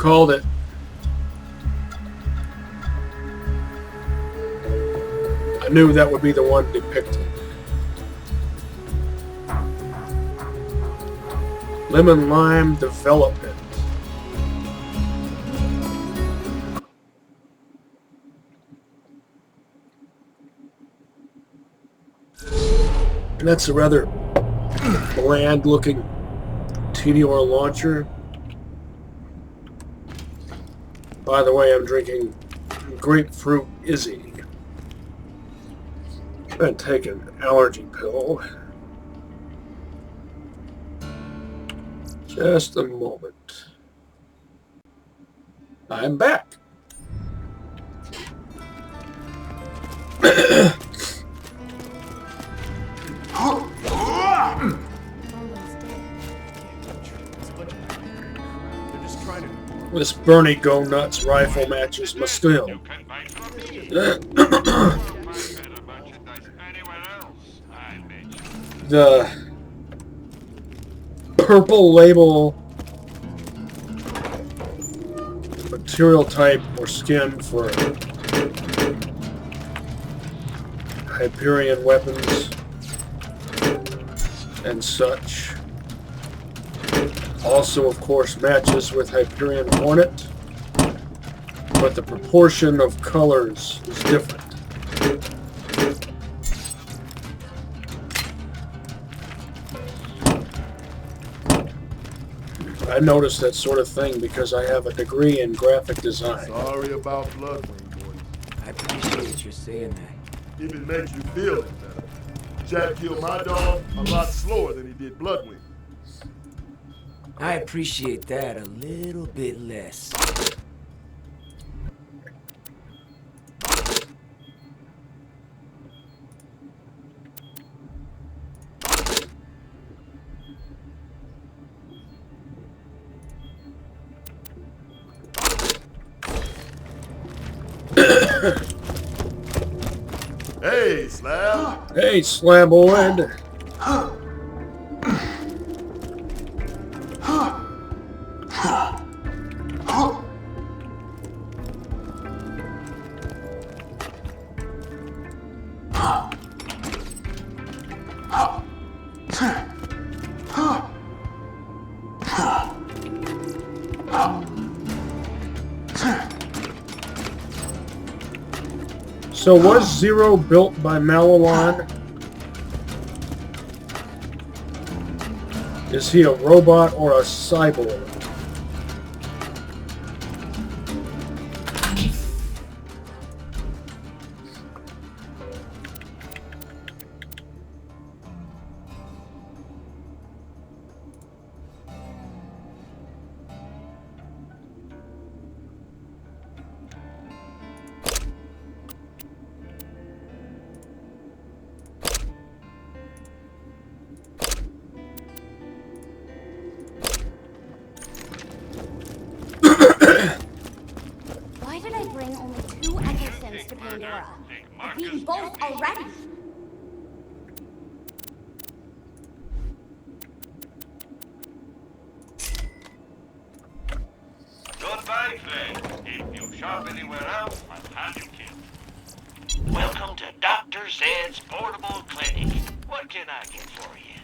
Called it. I knew that would be the one depicted. Lemon Lime Development. And that's a rather bland looking Meteor launcher. By the way, I'm drinking grapefruit Izzy. And take an allergy pill. Just a moment. I'm back. This Bernie Go Nuts rifle matches my skill. The purple label material type or skin for Hyperion weapons and such. Also, of course, matches with Hyperion Hornet, but the proportion of colors is different. I noticed that sort of thing because I have a degree in graphic design. Sorry about Bloodwing, boy. I appreciate you saying that. If it makes you feel it better. Jack killed my dog a lot slower than he did Bloodwing. I appreciate that a little bit less. Hey, Slab. Hey, Slaboid. So was Zer0 built by Malalon? Is he a robot or a cyborg? Why did I bring only 2 Echo Sims to Pandora? I've beaten both already. Goodbye, friend. If you shop anywhere else, I'll have you killed. Welcome to Dr. Zed's Portable Clinic. What can I get for you?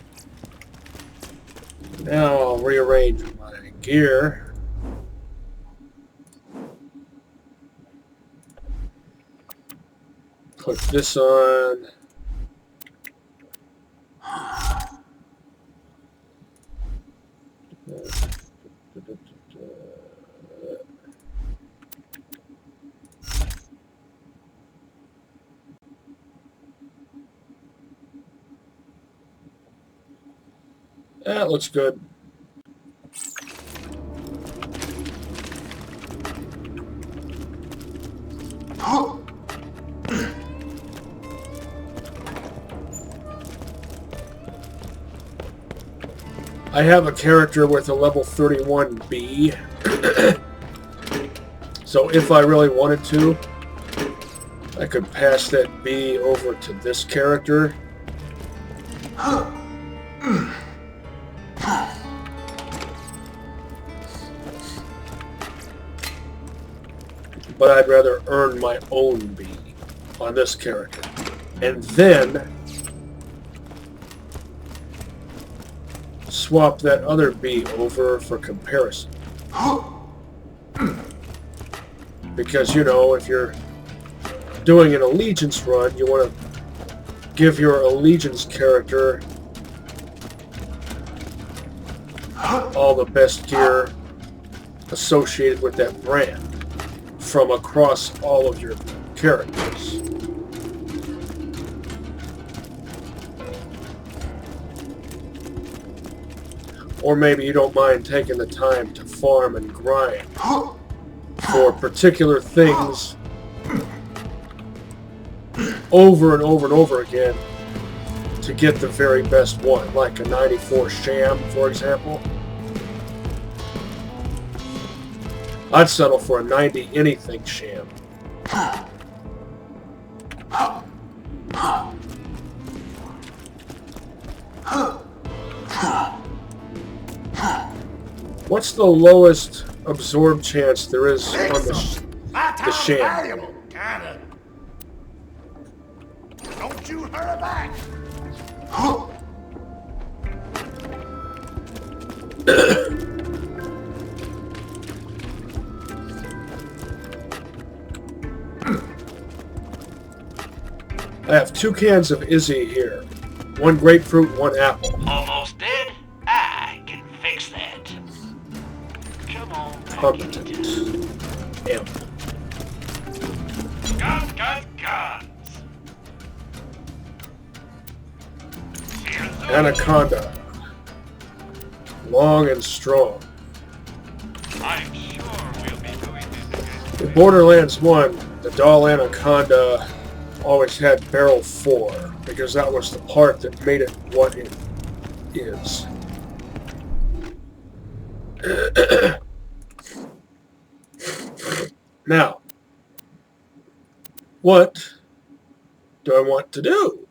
Now I'll rearrange my gear. Put this on. That looks good. I have a character with a level 31 B. So if I really wanted to, I could pass that B over to this character. but I'd rather earn my own B on this character. And then swap that other B over for comparison. Because, you know, if you're doing an allegiance run, you want to give your allegiance character all the best gear associated with that brand from across all of your characters. Or maybe you don't mind taking the time to farm and grind for particular things over and over and over again to get the very best one, like a 94 Sham, for example. I'd settle for a 90 anything Sham. What's the lowest absorb chance there is on the Sham? Kinda. Don't you hurry back. I have 2 cans of Izzy here. 1 grapefruit, 1 apple. Almost dead? I can fix that. Come on. Competent. M. Guns. Anaconda. Long and strong. I'm sure we'll be doing this again. In Borderlands 1, the doll Anaconda always had barrel 4, because that was the part that made it what it is. Now, what do I want to do?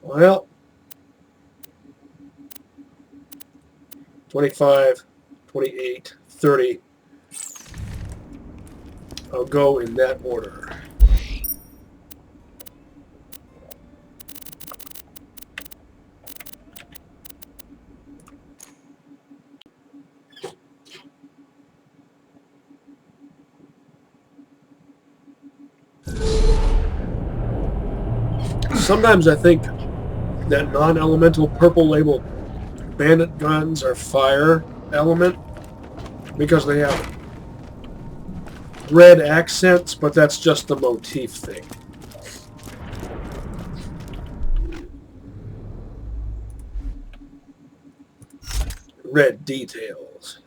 Well, 25, 28, 30. I'll go in that order. Sometimes I think that non-elemental purple label bandit guns are fire element because they have red accents, but that's just the motif thing. Red details.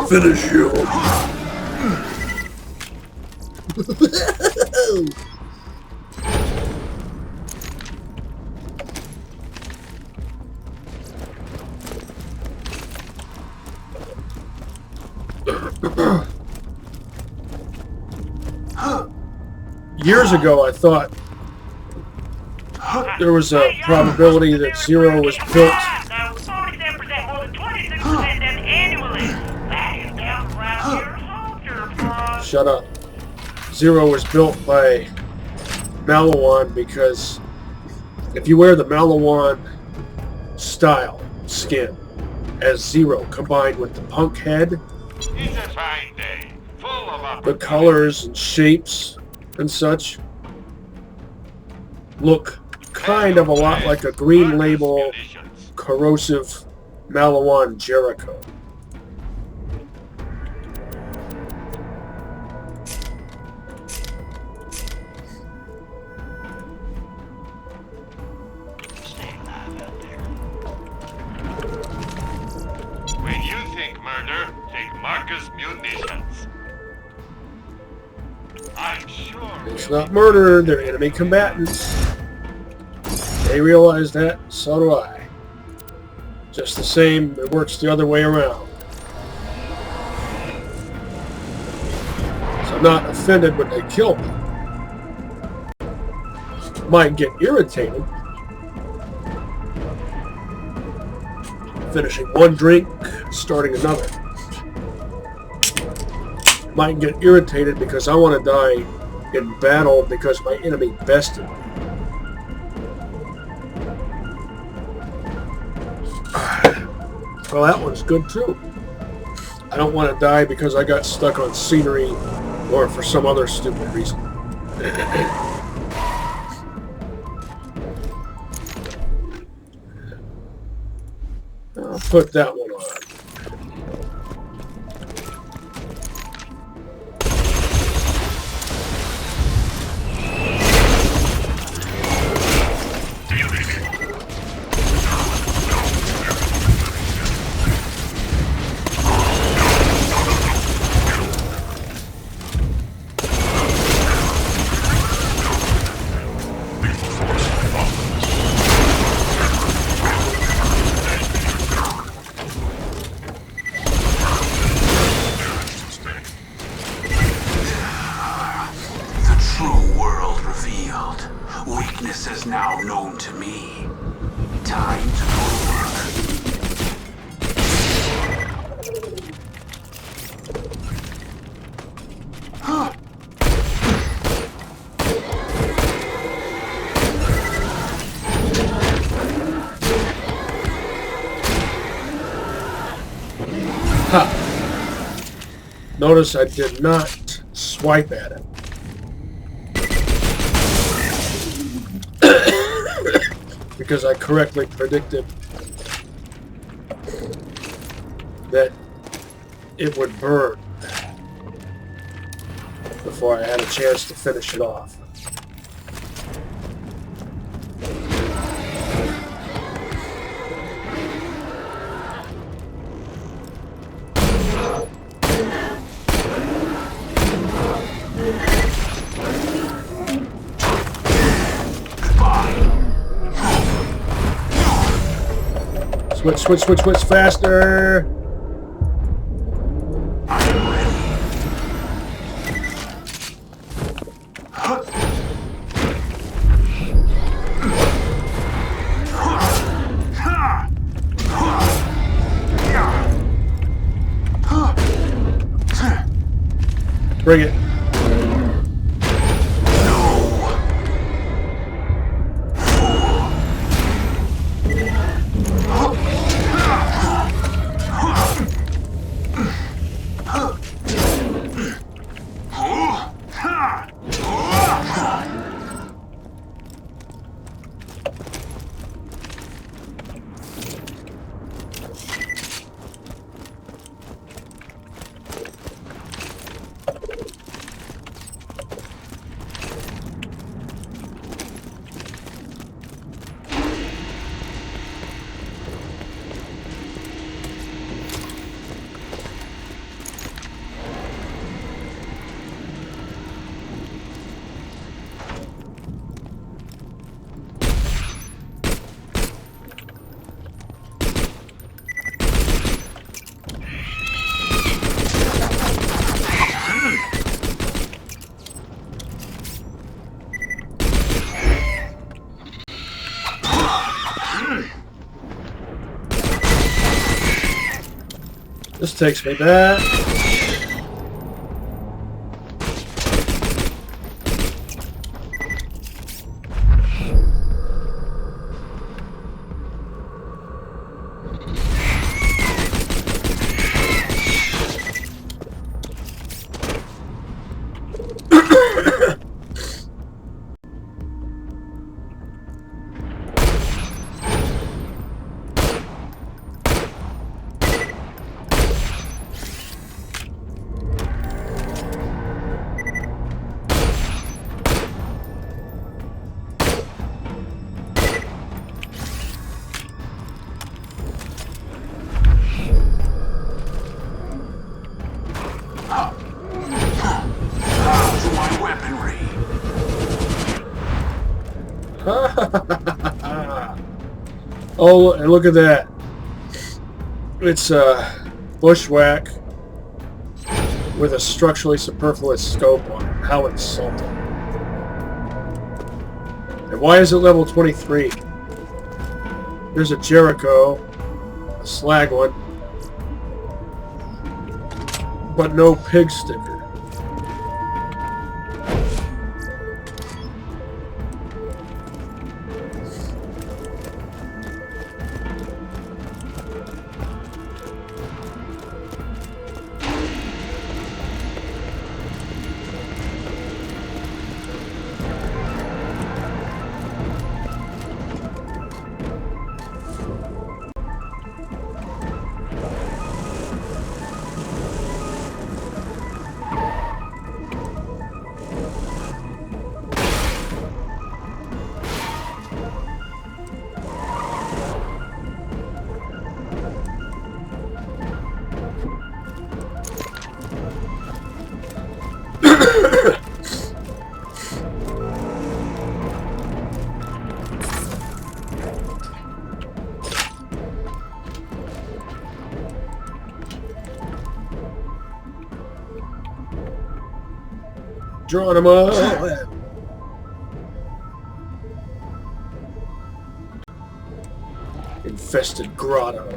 Finish you. Years ago, I thought there was a probability that Zer0 was built. Shut up. Zer0 was built by Malawan because if you wear the Malawan style skin as Zer0 combined with the punk head, It's a fine day, full of the colors and shapes and such look kind of a lot like a green label corrosive Malawan Jericho. take Marcus munitions. I'm sure It's not murder, they're enemy combatants. They realize that, so do I. Just the same, it works the other way around. So I'm not offended when they kill me. Might get irritated. Finishing one drink, starting another. Might get irritated because I want to die in battle because my enemy bested me. Well, that one's good too. I don't want to die because I got stuck on scenery or for some other stupid reason. I'll put that one on. Notice I did not swipe at it. Because I correctly predicted that it would burn before I had a chance to finish it off. Switch faster. I'm ready. Bring it. This takes me back. Oh, and look at that. It's a bushwhack with a structurally superfluous scope on it. How insulting. And why is it level 23? There's a Jericho, a slag one, but no pig sticker. Geronimo! Infested grotto.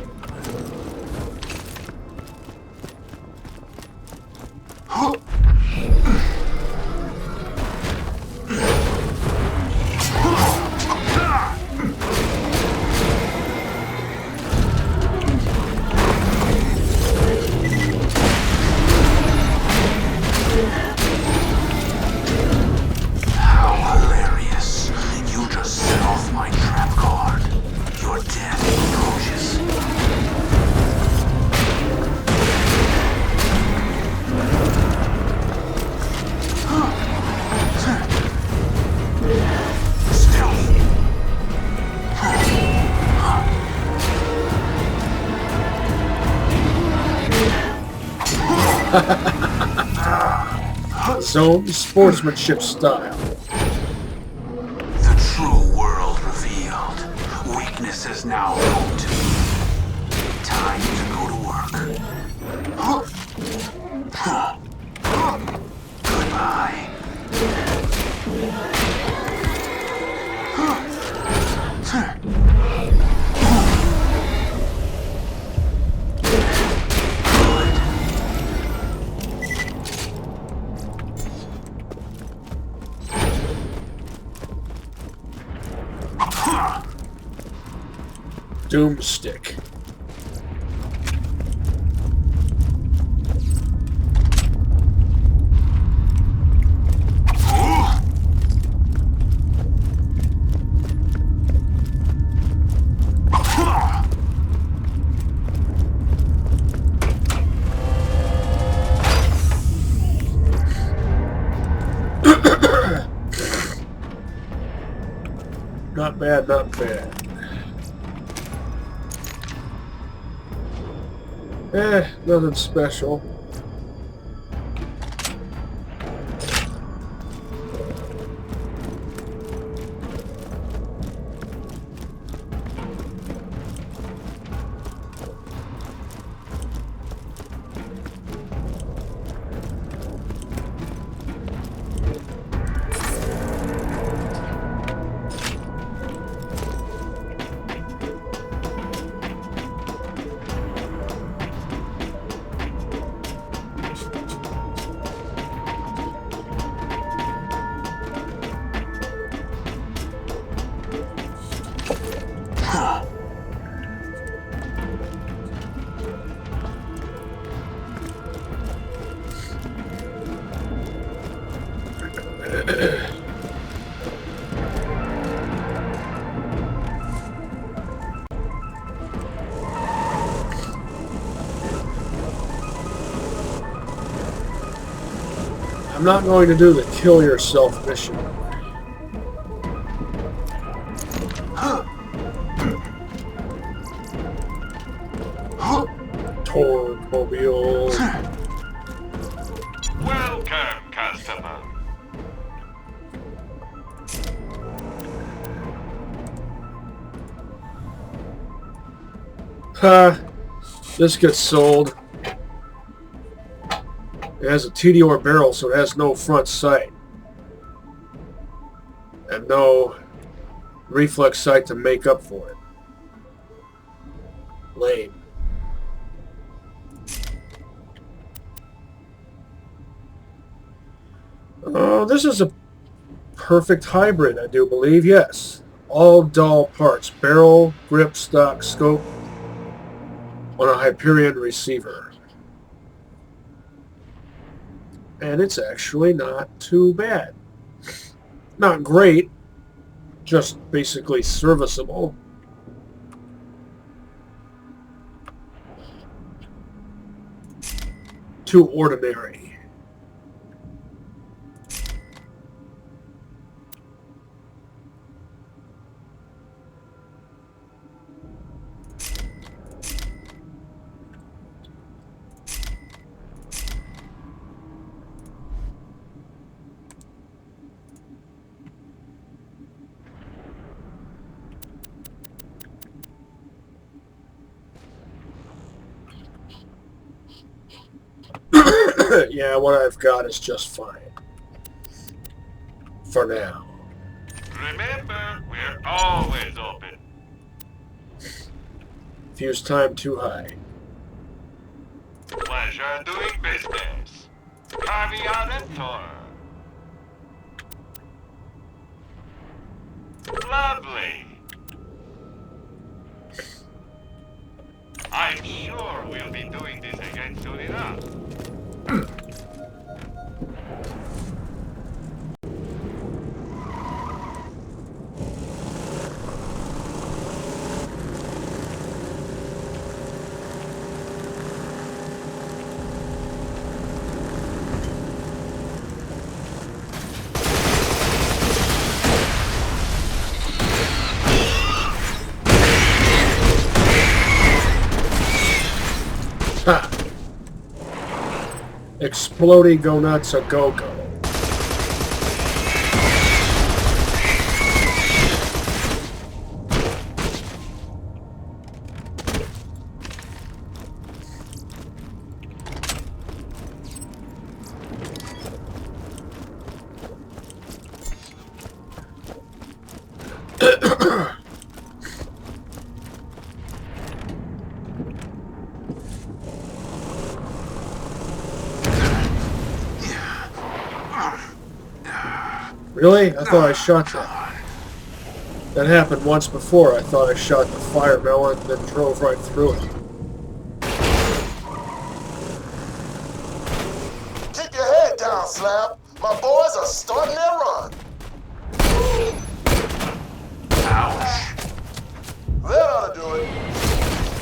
Zone sportsmanship style. The true world revealed. Weakness is now known to me. Time to go to work. Goodbye. Doomstick. Not bad, not bad. Nothing special. I'm not going to do the kill yourself mission. Tormobile. Welcome, customer. This gets sold. It has a TDR barrel, so it has no front sight. And no reflex sight to make up for it. Lame. Oh, this is a perfect hybrid, I do believe. Yes. All dull parts. Barrel, grip, stock, scope on a Hyperion receiver. And it's actually not too bad. Not great. Just basically serviceable. Too ordinary. Yeah, what I've got is just fine. For now. Remember, we're always open. Fuse time too high. Pleasure doing business. Caviar and Thor. Lovely. I'm sure we'll be doing this again soon enough. Ha! Explodey go nuts a go-go. Really? I thought I shot that. That happened once before. I thought I shot the fire melon and then drove right through it. Keep your head down, Slab. My boys are starting their run. Ouch. That ought to do it.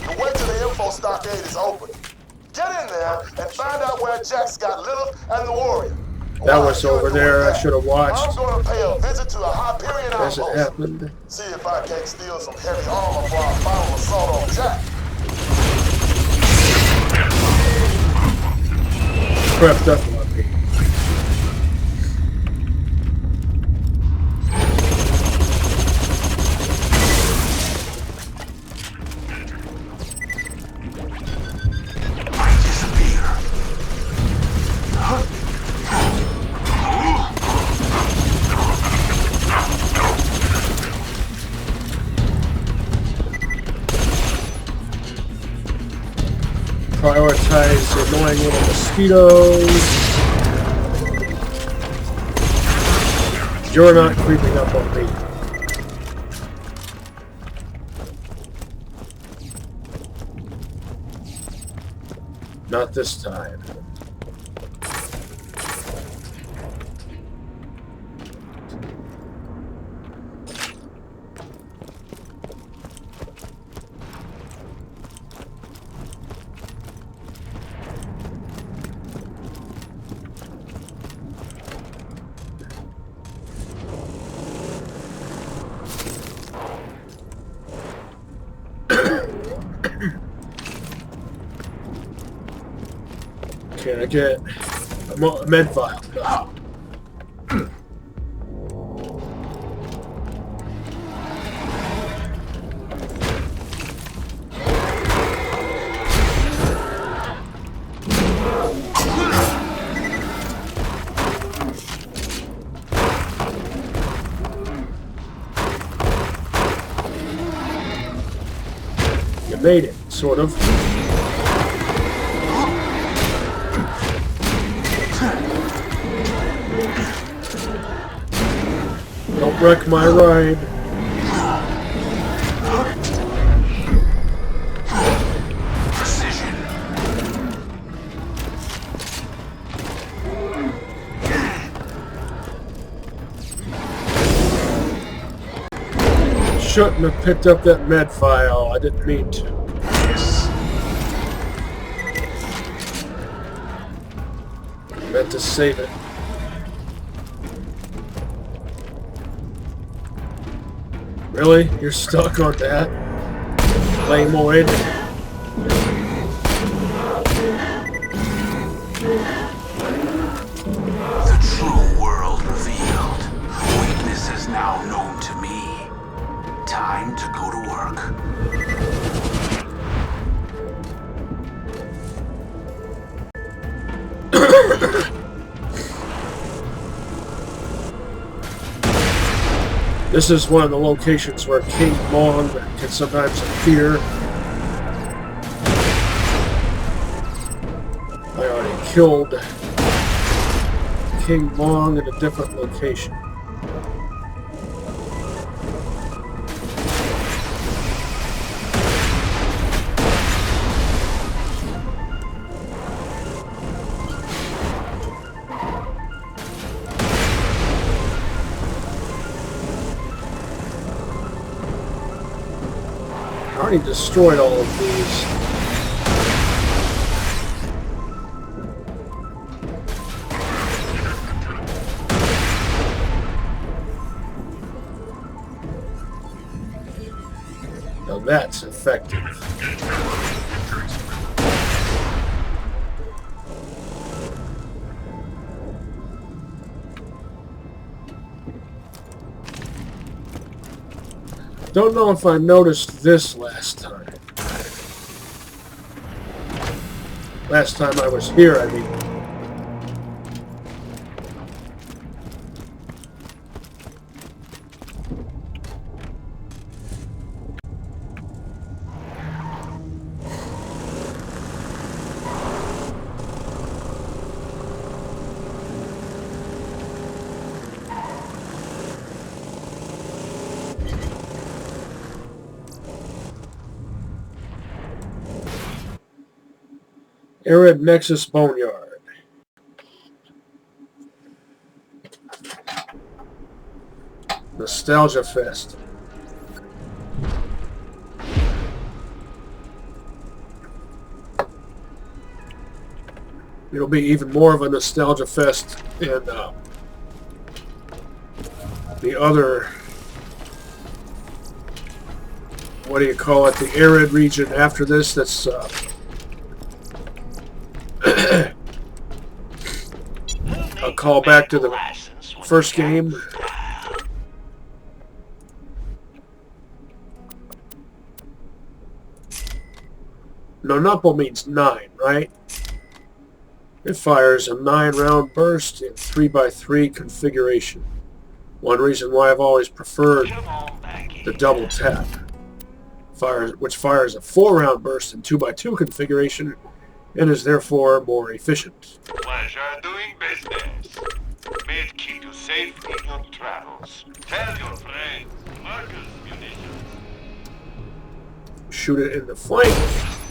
And wait till the info stockade is open. Get in there and find out where Jack's got Lilith and the Warrior. That was over there. I should have I'm watched going to pay a visit to the Hyperion as it outpost. happened. See if I can't steal some heavy armor for our final assault on Jack. Crept up on me. I disappear. Prioritize annoying little mosquitoes. You're not creeping up on me. Not this time. Can I get a med file? No. You made it, sort of. Don't wreck my ride. Precision. Shouldn't have picked up that med file. I didn't mean to. Yes. Meant to save it. Really? You're stuck on that? Lamoid? The true world revealed. Weakness is now known to me. Time to go to work. This is one of the locations where King Long can sometimes appear. I already killed King Long in a different location. I already destroyed all of these. Now that's effective. Don't know if I noticed this last time. Last time I was here, I mean. Arid Nexus Boneyard. Nostalgia Fest. It'll be even more of a Nostalgia Fest in the other, what do you call it, the Arid region after this. That's a call back to the first game. No, Knuckle means 9, right? It fires a 9-round burst in 3x3 configuration. One reason why I've always preferred the double tap, which fires a 4-round burst in 2x2 configuration and is therefore more efficient. Pleasure doing business. May it keep you safe in your travels. Tell your friends, Marcus munitions. Shoot it in the flank,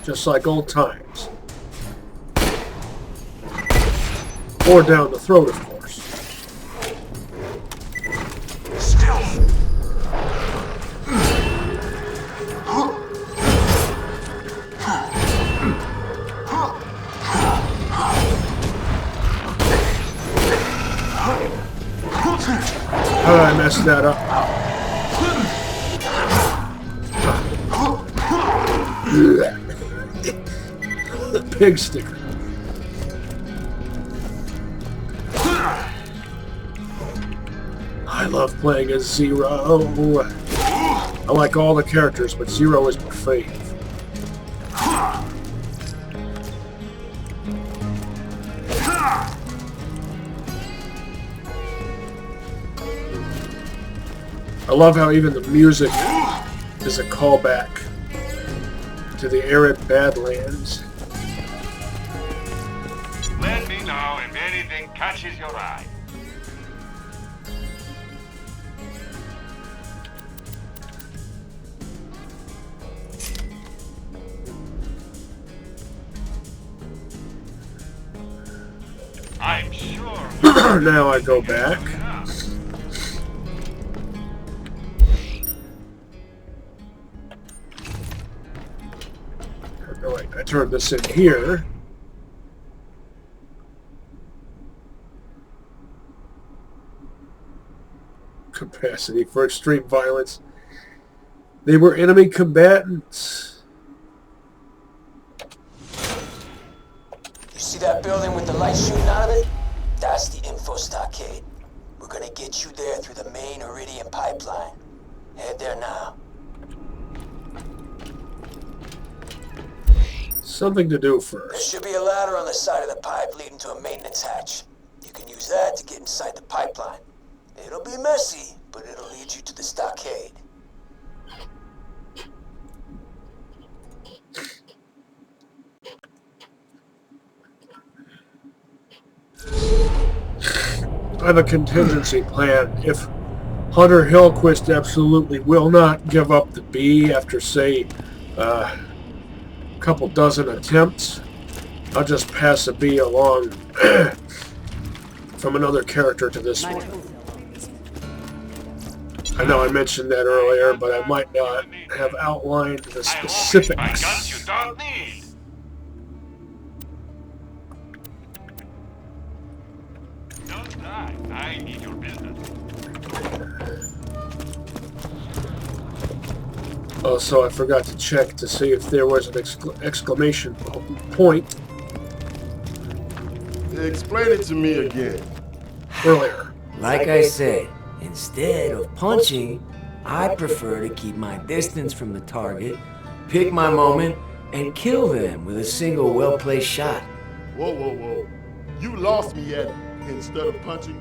just like old times. Or down the throat, of course. Stealth. Oh, I messed that up. The pig sticker. I love playing as Zer0. I like all the characters, but Zer0 is my fave. I love how even the music is a callback to the arid Badlands. Let me know if anything catches your eye. I'm sure. Now I go back. Oh, wait, I turned this in here. Capacity for extreme violence. They were enemy combatants. You see that building with the light shooting out of it? That's the info stockade. We're gonna get you there through the main Iridium pipeline. Head there now. Something to do There first. should be a ladder on the side of the pipe leading to a maintenance hatch. You can use that to get inside the pipeline. It'll be messy, but it'll lead you to the stockade. I have a contingency plan. If Hunter Hillquist absolutely will not give up the B after, say, a couple dozen attempts, I'll just pass the B along from another character to this one. I know I mentioned that earlier, but I might not have outlined the By specifics. guns you don't need. Don't die. I need your business. Also, I forgot to check to see if there was an exclamation point Explain it to me again. earlier. Like I said, instead of punching, I prefer to keep my distance from the target, pick my moment, and kill them with a single well-placed shot. Whoa, whoa, whoa. You lost me at instead of punching.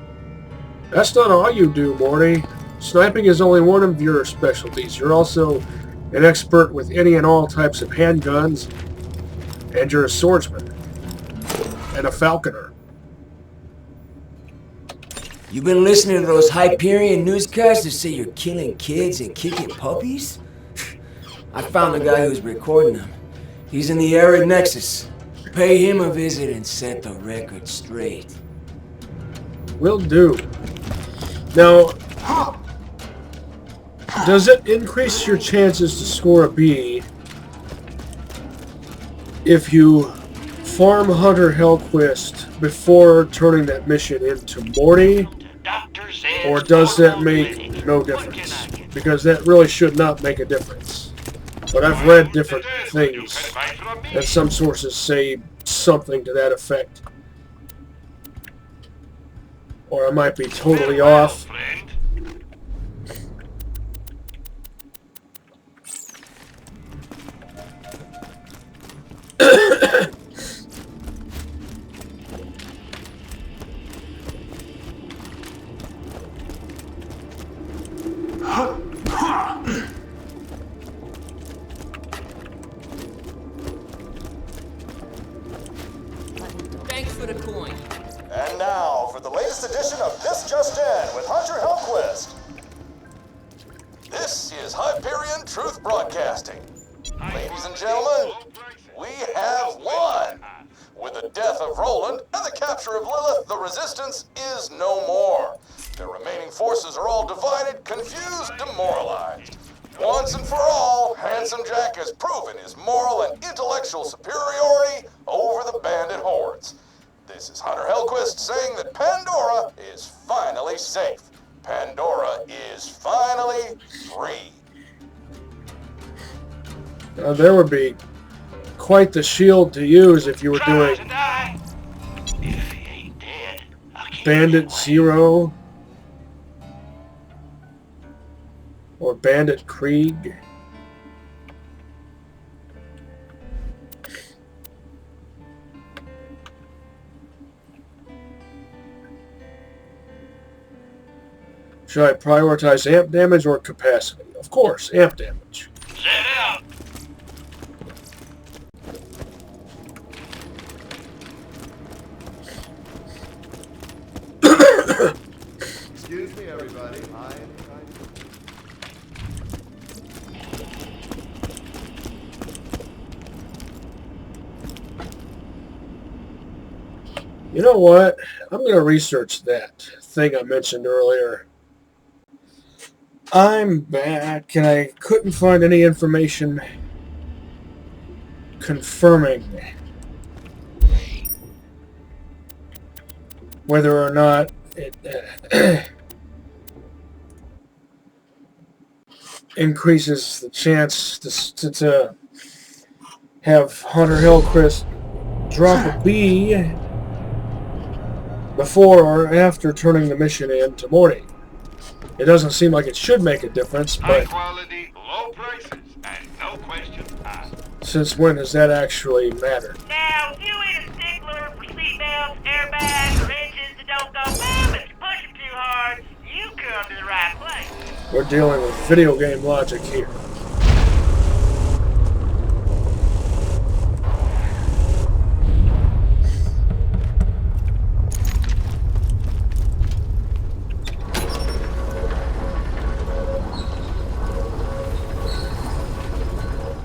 That's not all you do, Morty. Sniping is only one of your specialties. You're also an expert with any and all types of handguns, and you're a swordsman and a falconer. You been listening to those Hyperion newscasts that say you're killing kids and kicking puppies? I found the guy who's recording them. He's in the Arid Nexus. Pay him a visit and set the record straight. Will do. Now, does it increase your chances to score a B if you farm Hunter Hellquist before turning that mission into Morty? Or does that make no difference? Because that really should not make a difference. But I've read different things, and some sources say something to that effect. Or I might be totally off. Thanks for the coin. And now for the latest edition of This Just In with Hunter Hellquist. This is Hyperion Truth Broadcasting. Ladies and gentlemen, we have won! With the death of Roland and the capture of Lilith, the Resistance is no more. The remaining forces are all divided, confused, demoralized. Once and for all, Handsome Jack has proven his moral and intellectual superiority over the bandit hordes. This is Hunter Hellquist saying that Pandora is finally safe. Pandora is finally free. There would be quite the shield to use if you were doing If he ain't dead, I'll keep Bandit Zero or Bandit Krieg. Should I prioritize amp damage or capacity? Of course, amp damage. Set out. You know what? I'm going to research that thing I mentioned earlier. I'm back, and I couldn't find any information confirming whether or not it increases the chance to have Hunter Hillcrest drop a B before or after turning the mission in to Morty. It doesn't seem like it should make a difference, High but quality, low prices, and no questions asked. since when does that actually matter? Now, if you ain't a stickler for seatbelts, airbags, or engines that don't go boom if you push them too hard, you come to the right place. We're dealing with video game logic here.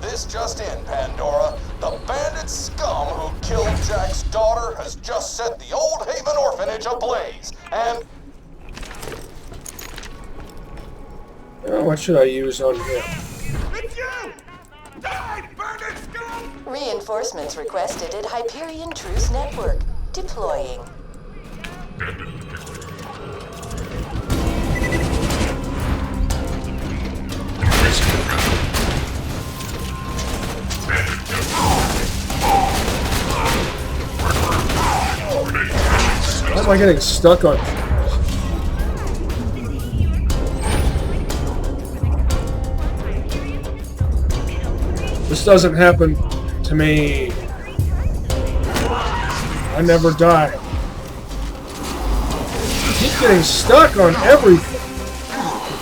This just in, Pandora. The bandit scum who killed Jack's daughter has just set the Old Haven orphanage ablaze. And What should I use on him? it's you! Die, bandit scum! Reinforcements requested at Hyperion Truce Network. Deploying. Why am I getting stuck on? This doesn't happen to me. I never die. I keep getting stuck on everything.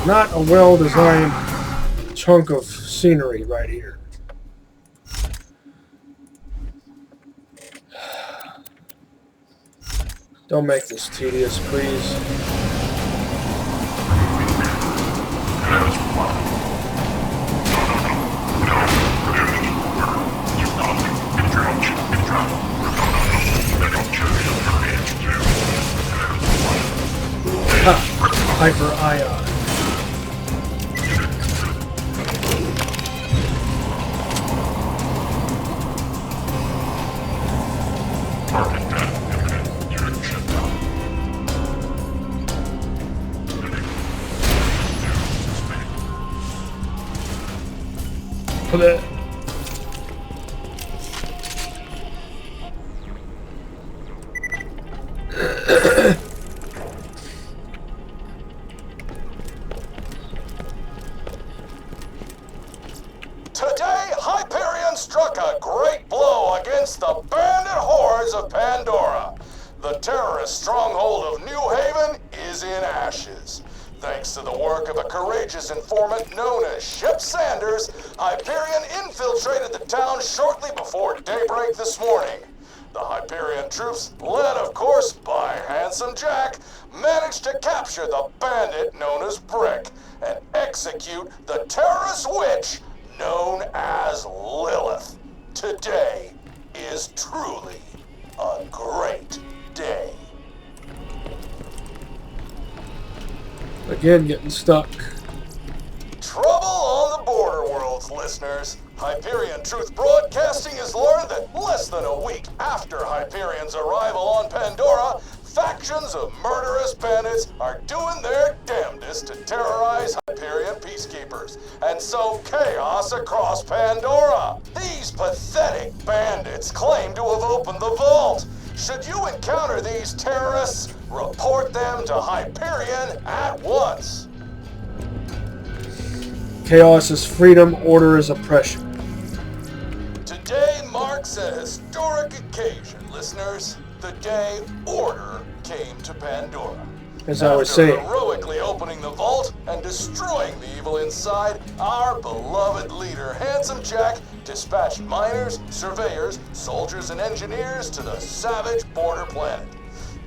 Not a well-designed chunk of scenery right here. Don't make this tedious, please. Ha! Hyperion. Bleh. Today, Hyperion struck a great blow against the bandit hordes of Pandora. The terrorist stronghold of New Haven is in ashes. Thanks to the work of a courageous informant known as Ship Sanders, Hyperion infiltrated the town shortly before daybreak this morning. The Hyperion troops, led of course by Handsome Jack, managed to capture the bandit known as Brick and execute the terrorist witch known as Lilith. Today is truly a great day. Again, getting stuck. Trouble on the border worlds, listeners. Hyperion Truth Broadcasting has learned that less than a week after Hyperion's arrival on Pandora, factions of murderous bandits are doing their damnedest to terrorize Hyperion peacekeepers and sow chaos across Pandora. These pathetic bandits claim to have opened the vault. Should you encounter these terrorists, report them to Hyperion at once. Chaos is freedom, order is oppression. Today marks a historic occasion, listeners. The day order came to Pandora. As I was After saying, heroically opening the vault and destroying the evil inside, our beloved leader, Handsome Jack, dispatched miners, surveyors, soldiers, and engineers to the savage border planet.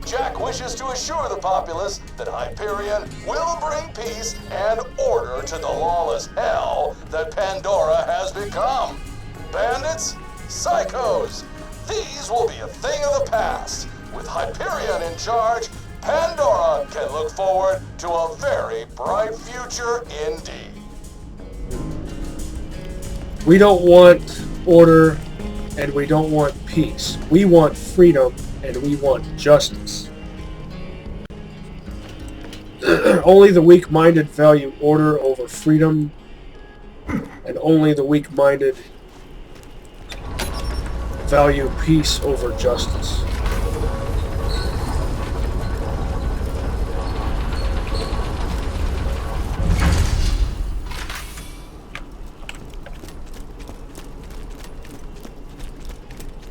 Jack wishes to assure the populace that Hyperion will bring peace and order to the lawless hell that Pandora has become. Bandits, psychos, these will be a thing of the past, With Hyperion in charge, Pandora can look forward to a very bright future indeed. We don't want order and we don't want peace. We want freedom and we want justice. Only the weak-minded value order over freedom, and only the weak-minded value peace over justice.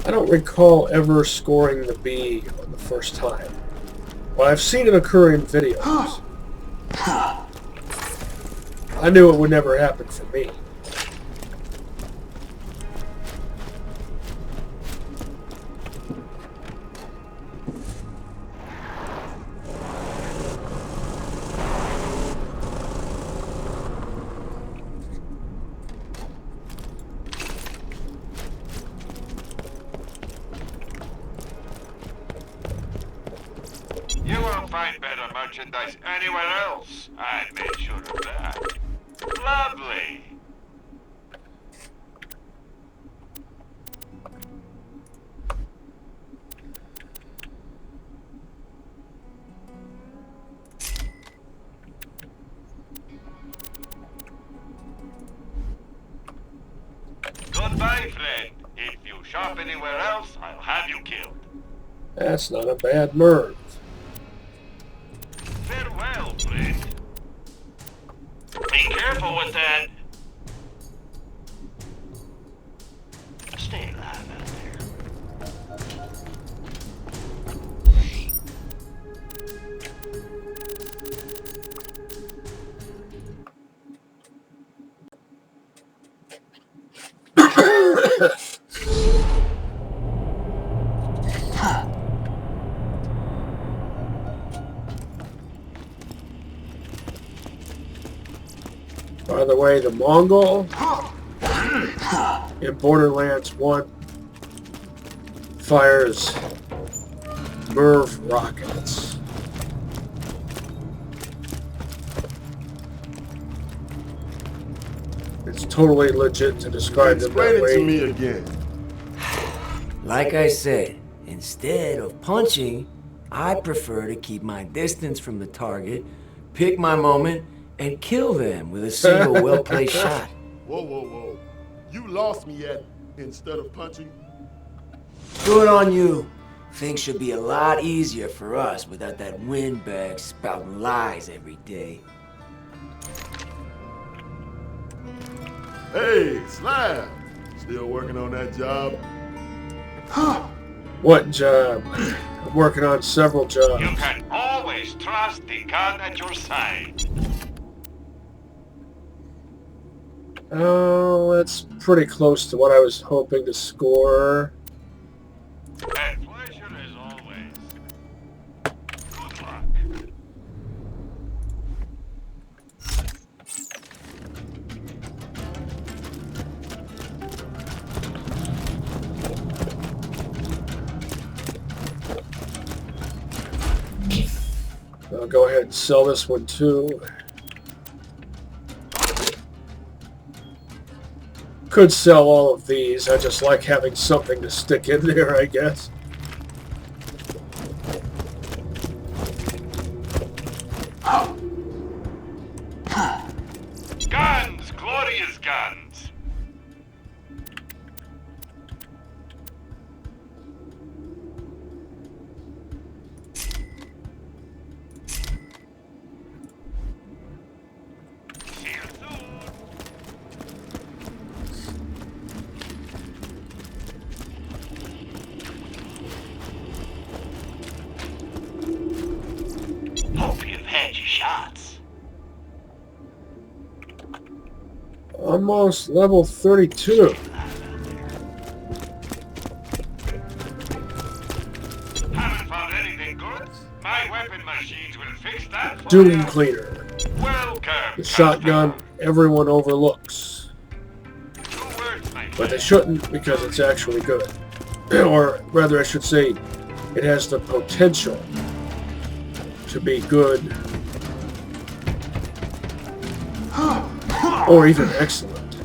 I don't recall ever scoring the B on the first time. Well, I've seen it occur in videos. I knew it would never happen for me. You won't find better merchandise anywhere else. I made sure of that. Lovely. Goodbye, friend. If you shop anywhere else, I'll have you killed. That's not a bad move. Farewell, friend. Be careful with that. Stay alive out there. By the way, the Mongol in Borderlands 1 fires Merv rockets. It's totally legit to describe them Explain that it to way. me again. Like I said, instead of punching, I prefer to keep my distance from the target, pick my moment, and kill them with a single well-placed shot. Whoa, whoa, whoa. You lost me at instead of punching. Good on you. Things should be a lot easier for us without that windbag spouting lies every day. Hey, Slab. Still working on that job? What job? I'm working on several jobs. You can always trust the gun at your side. Oh, that's pretty close to what I was hoping to score. A pleasure as always. Good luck. I'll go ahead and sell this one too. Could sell all of these. I just like having something to stick in there, I guess. Guns! Glorious guns! See you soon. Hope you've had your shots. Almost level 32. Haven't found anything good? My weapon machines will fix that for Doom you. Cleaner. Welcome. The shotgun everyone overlooks. 2 words, my But they friend. shouldn't because it's actually good. Or rather I should say, it has the potential to be good or even excellent,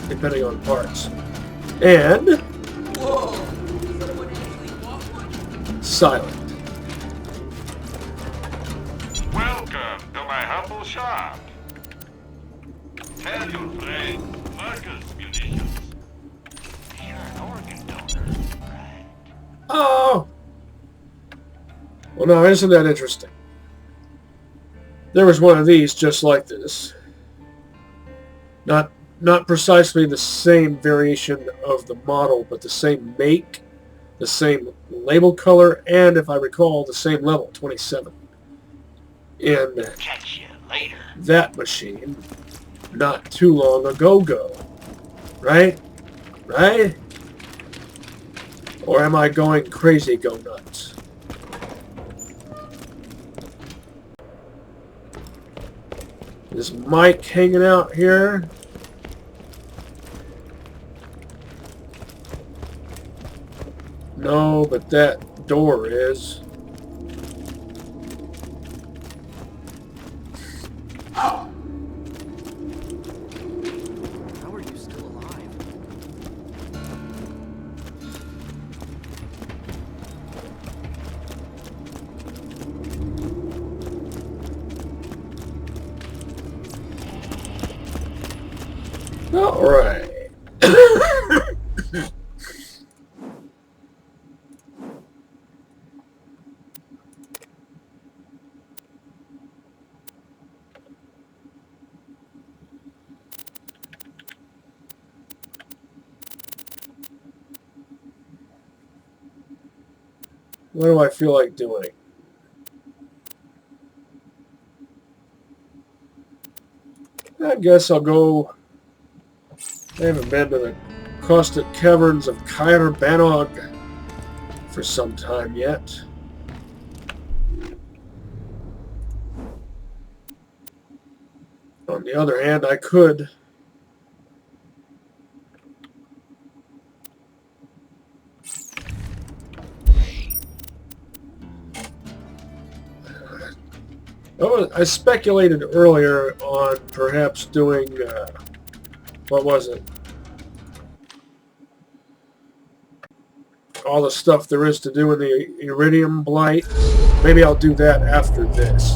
depending on parts. And silent. Welcome to my humble shop. Tell your friend Marcus Munitions. You're an organ donor, right? Oh! Well, now, isn't that interesting? There was one of these just like this. Not precisely the same variation of the model, but the same make, the same label color, and, if I recall, the same level, 27. In Catch you later. that machine not too long ago. Right? Right? Or am I going crazy go nuts? Is Mike hanging out here? No, but that door is. How are you still alive? All right. What do I feel like doing? I guess I'll go. I haven't been to the caustic caverns of Caerbannog for some time yet. On the other hand, I could I speculated earlier on perhaps doing, what was it? All the stuff there is to do in the Iridium Blight. Maybe I'll do that after this.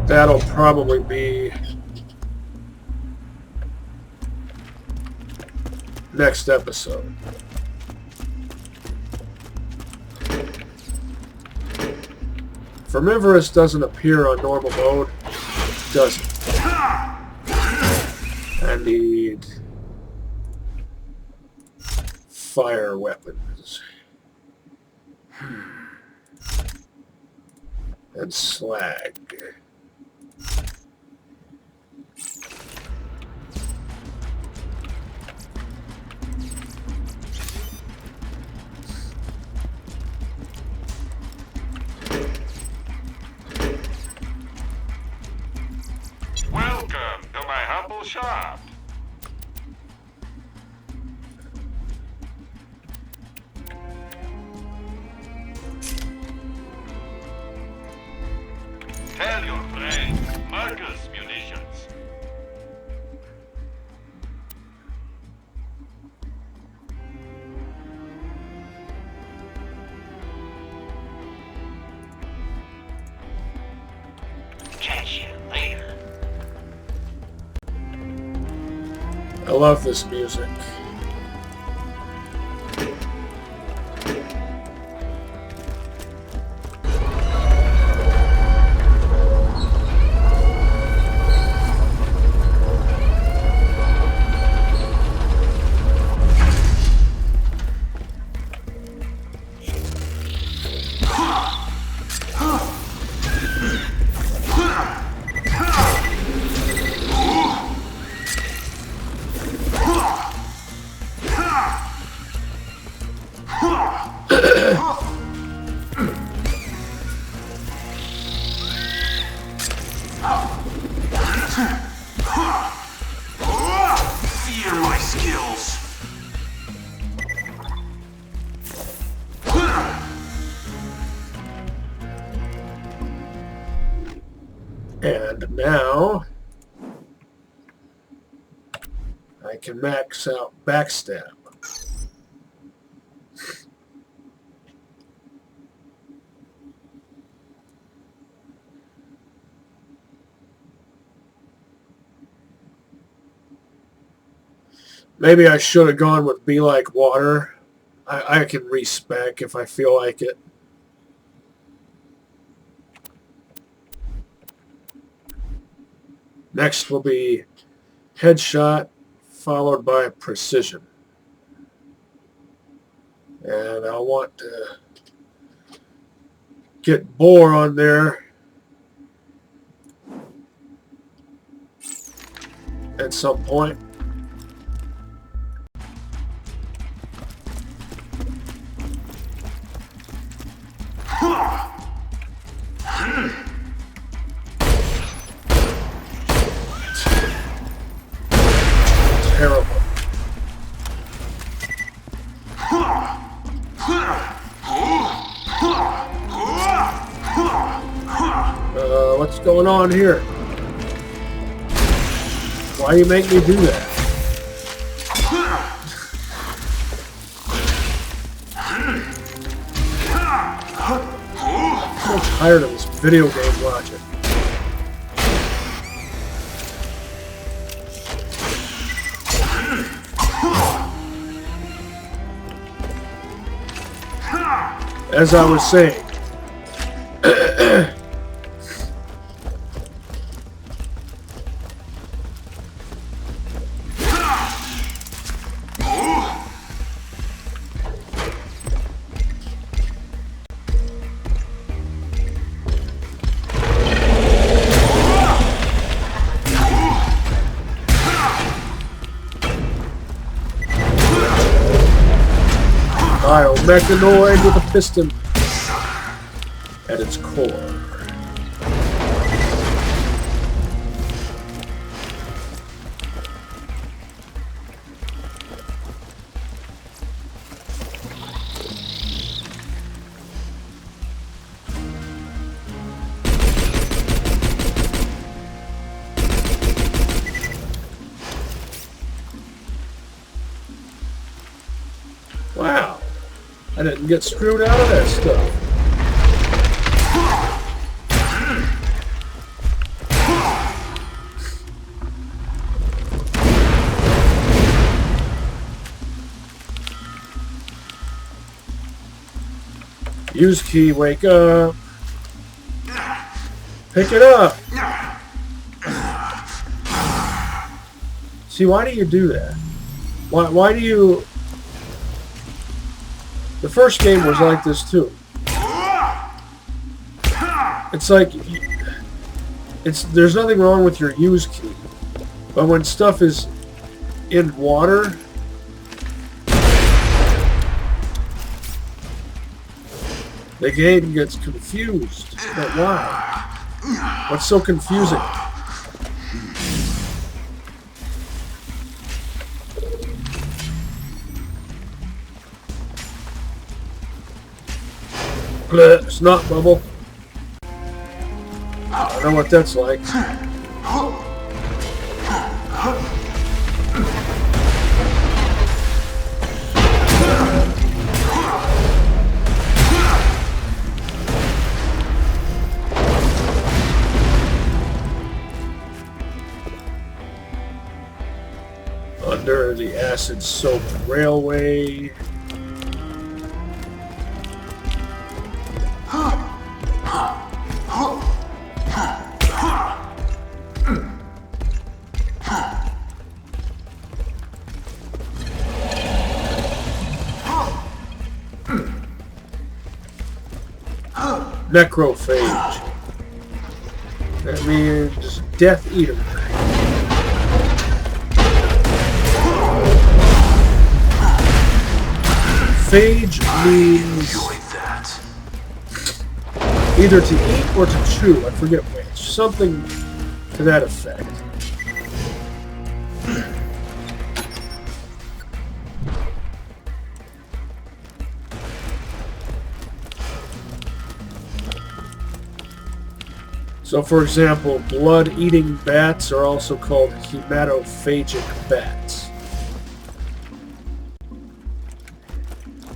That'll probably be next episode. Vermivorous doesn't appear on normal mode, does it? I need fire weapons. And slag. Welcome to my humble shop. Tell your friend Marcus Munitions. Catch you later. I love this music. And now I can max out backstab. Maybe I should have gone with Be Like Water. I can respec if I feel like it. Next will be Headshot, followed by Precision. And I want to get Bore on there at some point. Terrible. What's going on here? Why do you make me do that? I'm so tired of this video game logic. As I was saying, Biomechanoid with a piston at its core. Wow, I didn't get screwed out of that stuff. Use key, wake up. Pick it up. See, why do you do that? Why do you... The first game was like this too. It's like... There's nothing wrong with your use key. But when stuff is in water... The game gets confused. But why? What's so confusing? Bleh, snot bubble. I know what that's like. Under the acid-soaked railway. Necrophage. That means Death Eater. Phage means either to eat or to chew. I forget which. Something to that effect. So, for example, blood-eating bats are also called hematophagic bats.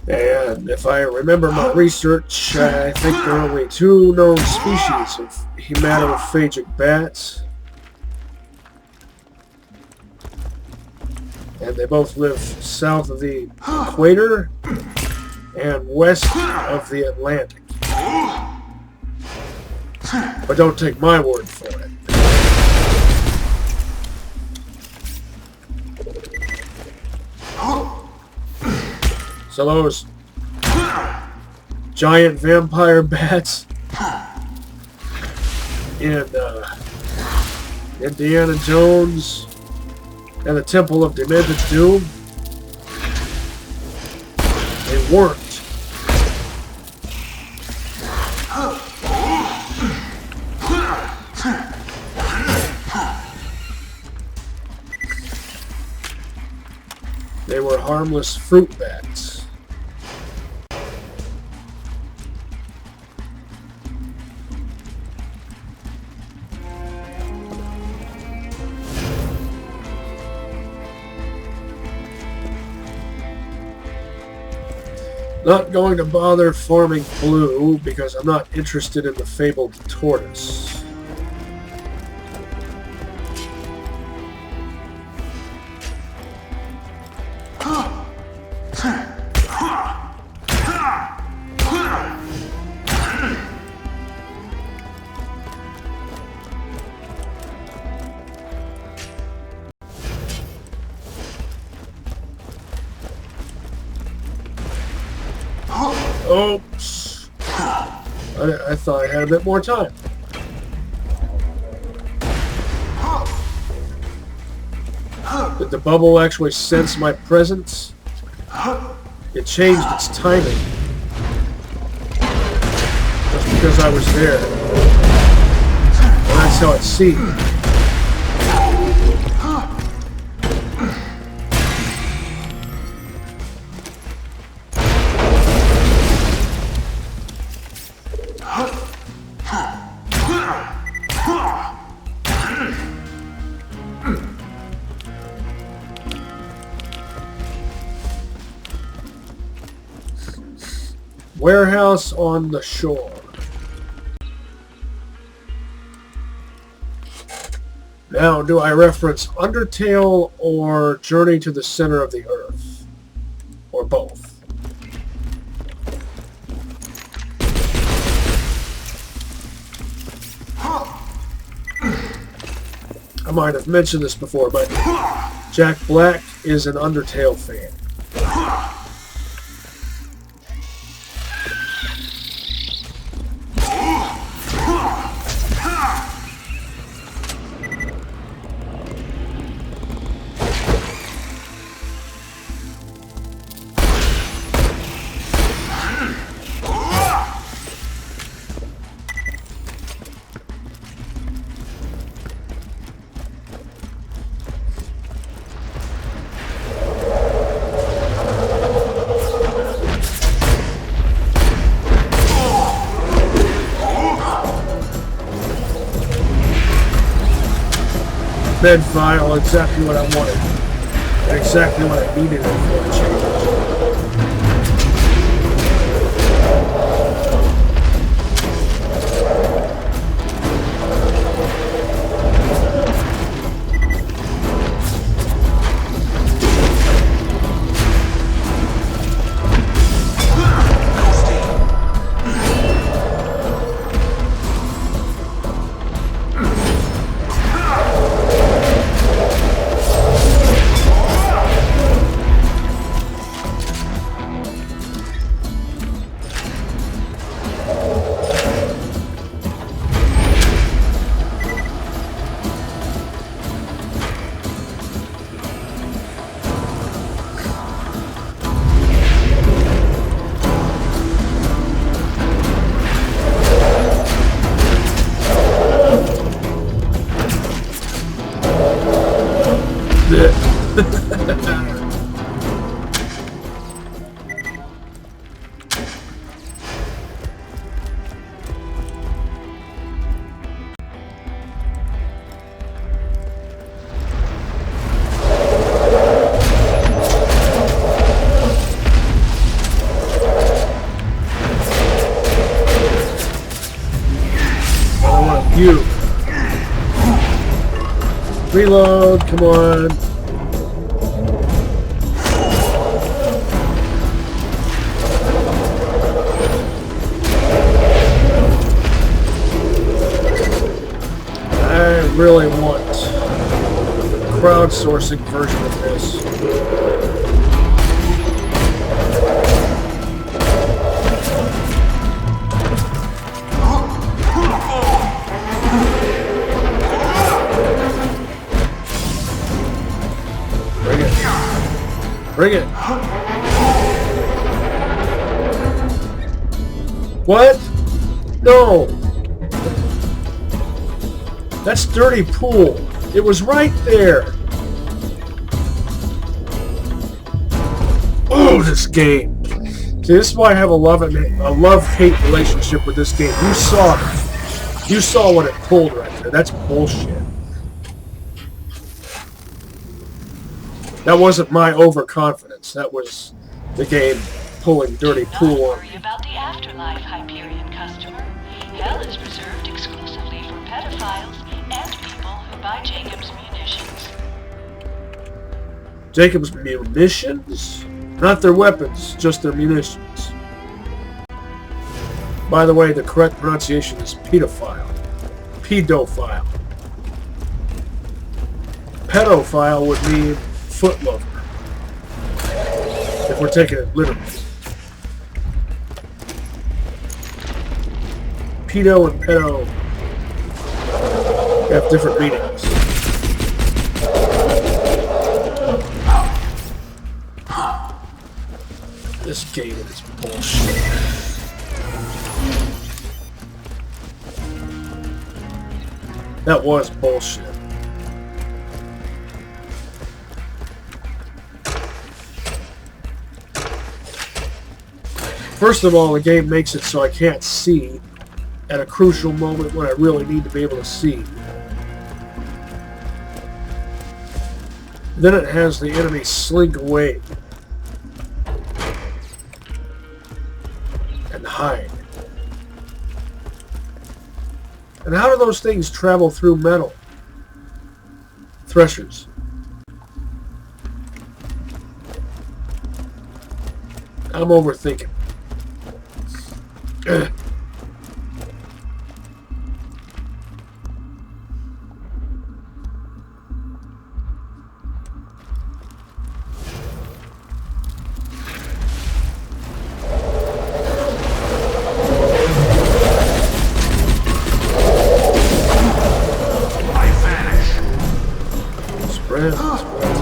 And if I remember my research, I think there are only 2 known species of hematophagic bats. And they both live south of the equator and west of the Atlantic. But don't take my word for it. So those giant vampire bats in Indiana Jones and the Temple of Demented Doom, they weren't. They were harmless fruit bats. Not going to bother farming blue because I'm not interested in the fabled tortoise. Oops. I thought I had a bit more time. Did the bubble actually sense my presence? It changed its timing. Just because I was there. And that's how it seemed. Warehouse on the shore. Now, do I reference Undertale or Journey to the Center of the Earth? Or both? I might have mentioned this before, but Jack Black is an Undertale fan. Med file, exactly what I wanted. And exactly what I needed for a change. you. Reload, come on. I really want a crowdsourcing version of this. Bring it. What? No. That's dirty pool. It was right there. Oh, this game. See, this is why I have a love-hate relationship with this game. You saw it. You saw what it pulled right there. That's bullshit. That wasn't my overconfidence. That was the game pulling dirty pool on me. Don't worry about the afterlife, Hyperion customer. Hell is reserved exclusively for pedophiles and people who buy Jacob's munitions. Jacob's munitions? Not their weapons, just their munitions. By the way, the correct pronunciation is pedophile. Pedophile. Pedophile would mean footlover, if we're taking it literally. Pedo and pedo have different meanings. This game is bullshit. That was bullshit. First of all, the game makes it so I can't see at a crucial moment when I really need to be able to see. Then it has the enemy slink away and hide. And how do those things travel through metal? Threshers. I'm overthinking. Sprint.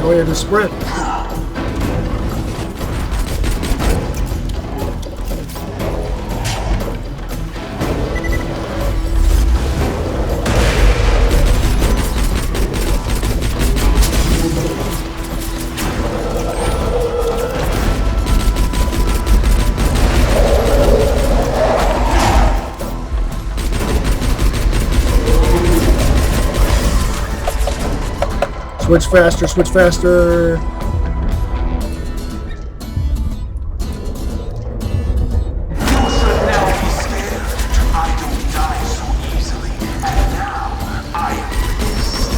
Oh yeah, the sprint. Switch faster, switch faster. You should now be scared. I don't die so easily, and now I am pissed.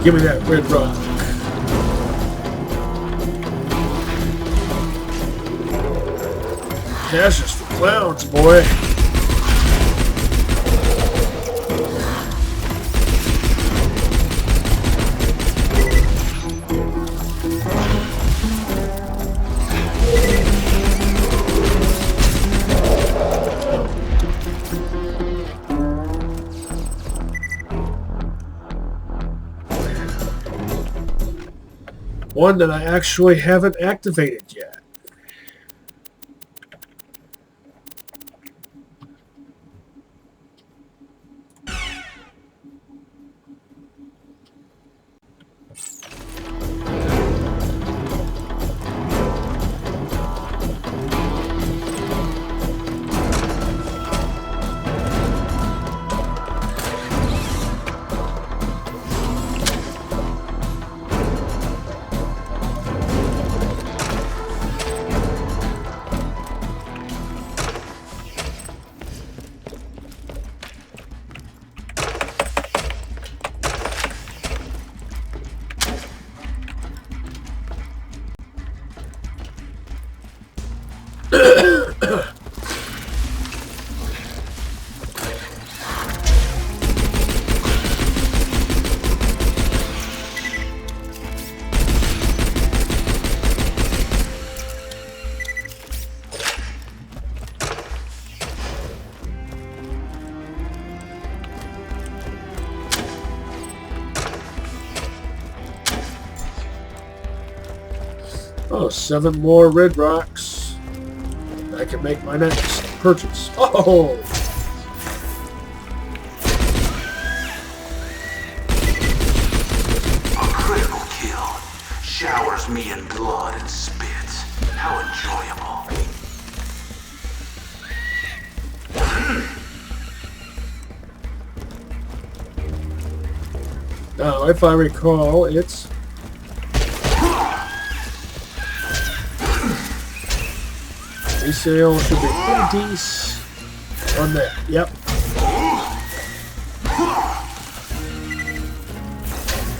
Give me that red rock. Cash is for clowns, boy. One that I actually haven't activated yet. Oh, 7 more red rocks. I can make my next purchase. Oh! A critical kill. Showers me in blood and spit. How enjoyable. Now, if I recall, it's... resale should be pretty decent on that. Yep.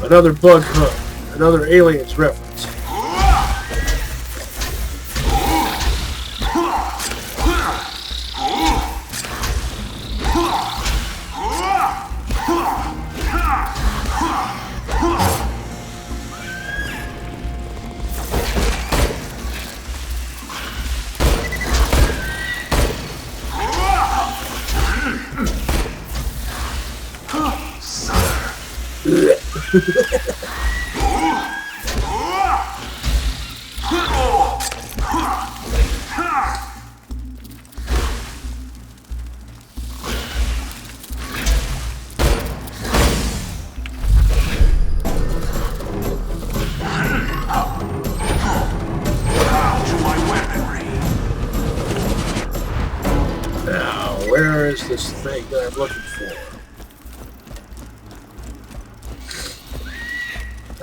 Another bug hunt. Another aliens reference. Where is this thing that I'm looking for?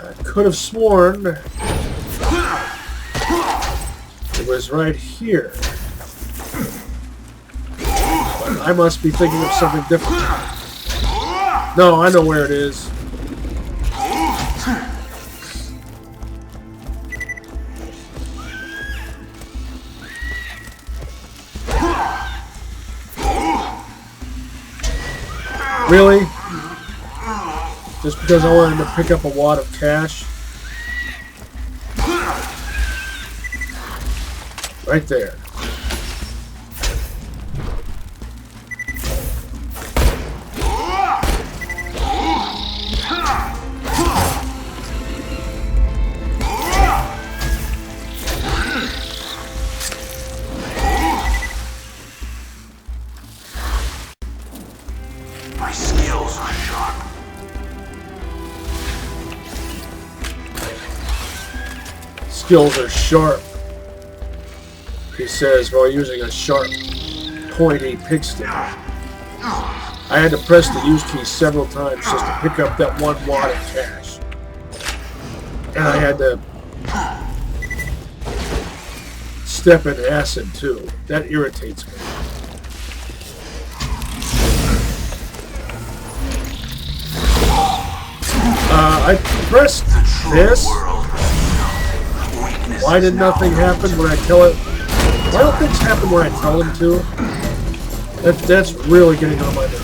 I could have sworn it was right here. But I must be thinking of something different. No, I know where it is. Really? Just because I wanted to pick up a wad of cash? Right there. My skills are sharp. Skills are sharp, he says, while using a sharp, pointy pickstick. I had to press the use key several times just to pick up that one wad of cash. And I had to step in acid too. That irritates me. I pressed this. Why did nothing happen when I tell it? Why don't things happen when I tell them to? That's really getting on my nerves.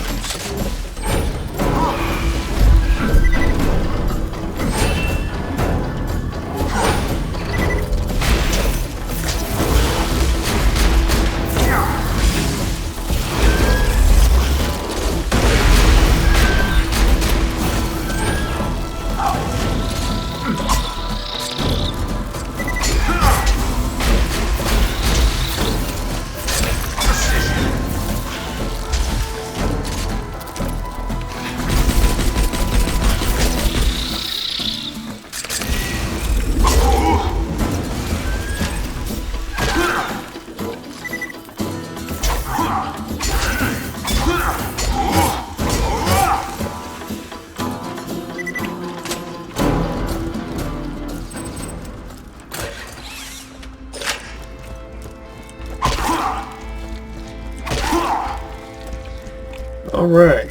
All right.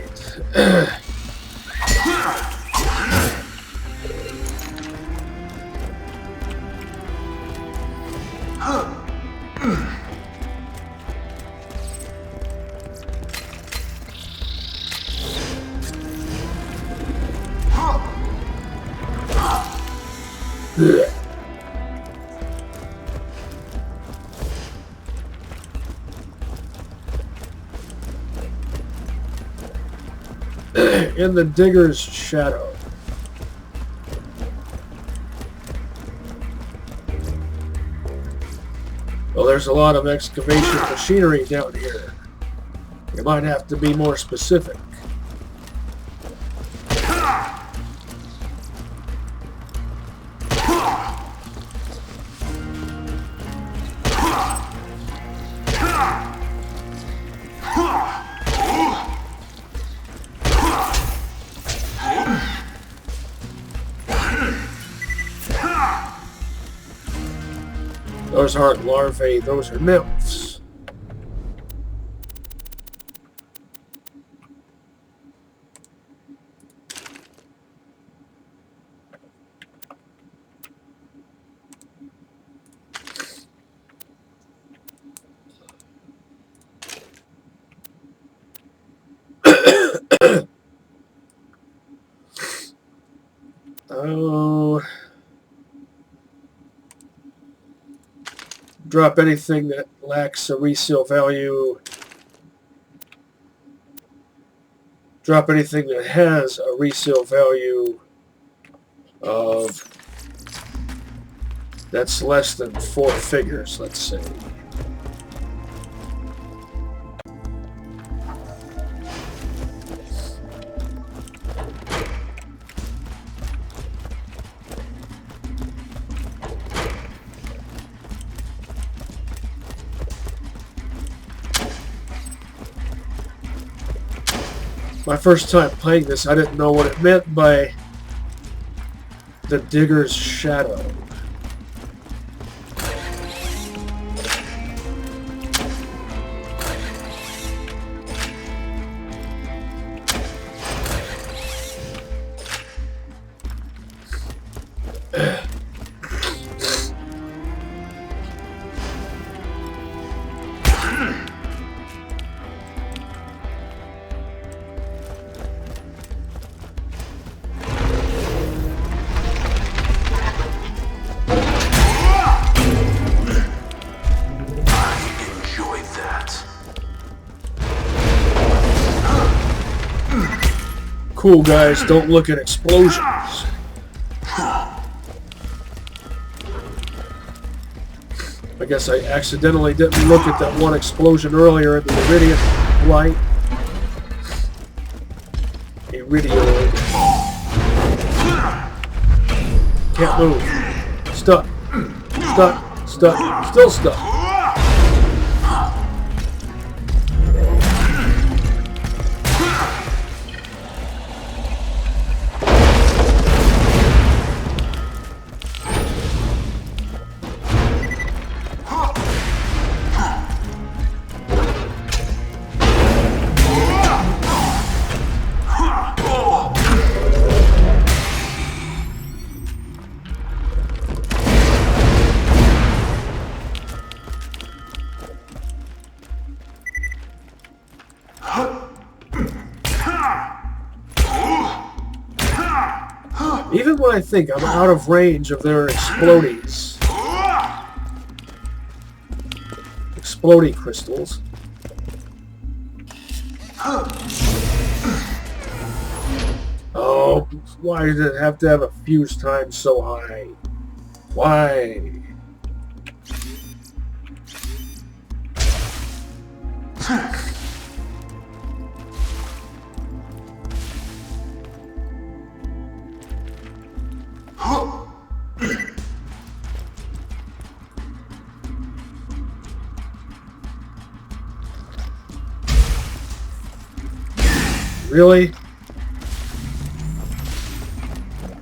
In the digger's shadow. Well, there's a lot of excavation machinery down here. You might have to be more specific. Those aren't larvae, those are nymphs. Oh. Drop anything that lacks a resale value. Drop anything that has a resale value of that's less than 4 figures, let's say. My first time playing this, I didn't know what it meant by the digger's shadow. Cool guys, don't look at explosions. I guess I accidentally didn't look at that one explosion earlier in the Iridium light. Iridium. Can't move. Stuck. Stuck. Stuck. Still stuck. Even when I think I'm out of range of their explodies. Exploding crystals. Oh, why did it have to have a fuse time so high? Why? Really?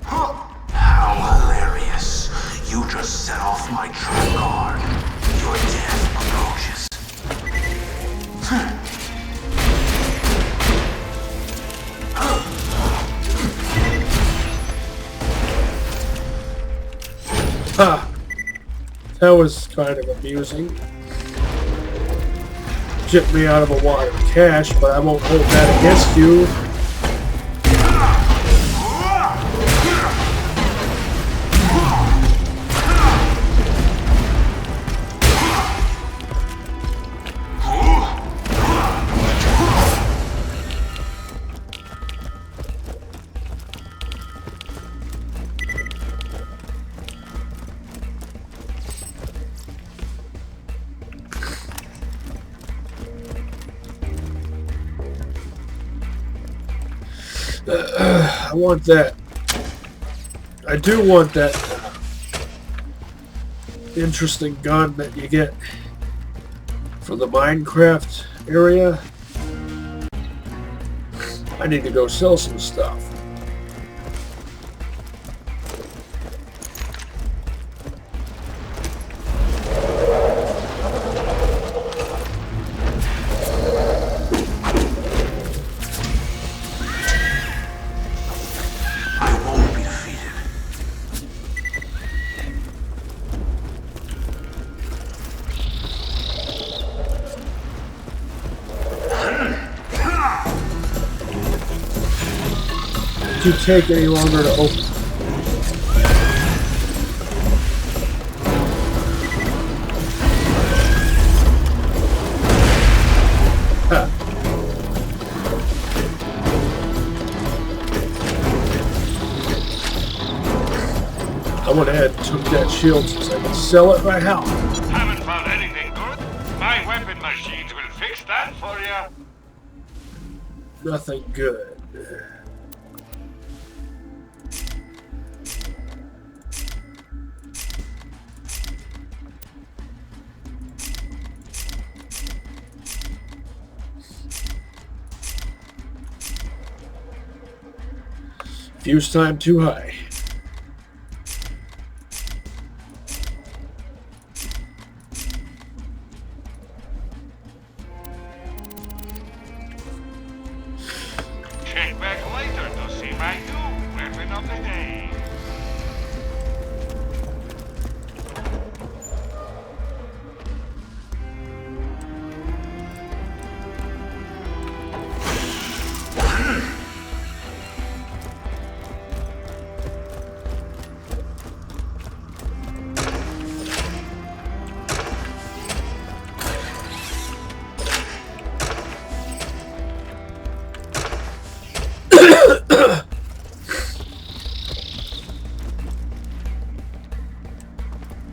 How hilarious. You just set off my trap card. Your death approaches. Ha! That was kind of amusing. Chipped me out of a wad of cash, but I won't hold that against you. I want that. I do want that interesting gun that you get from the Minecraft area. I need to go sell some stuff. To take any longer to open. Huh. I went ahead and took that shield since I could sell it right now. Haven't found anything good? My weapon machines will fix that for you. Nothing good. Fuse time too high. Check back later to see my new weapon of the day.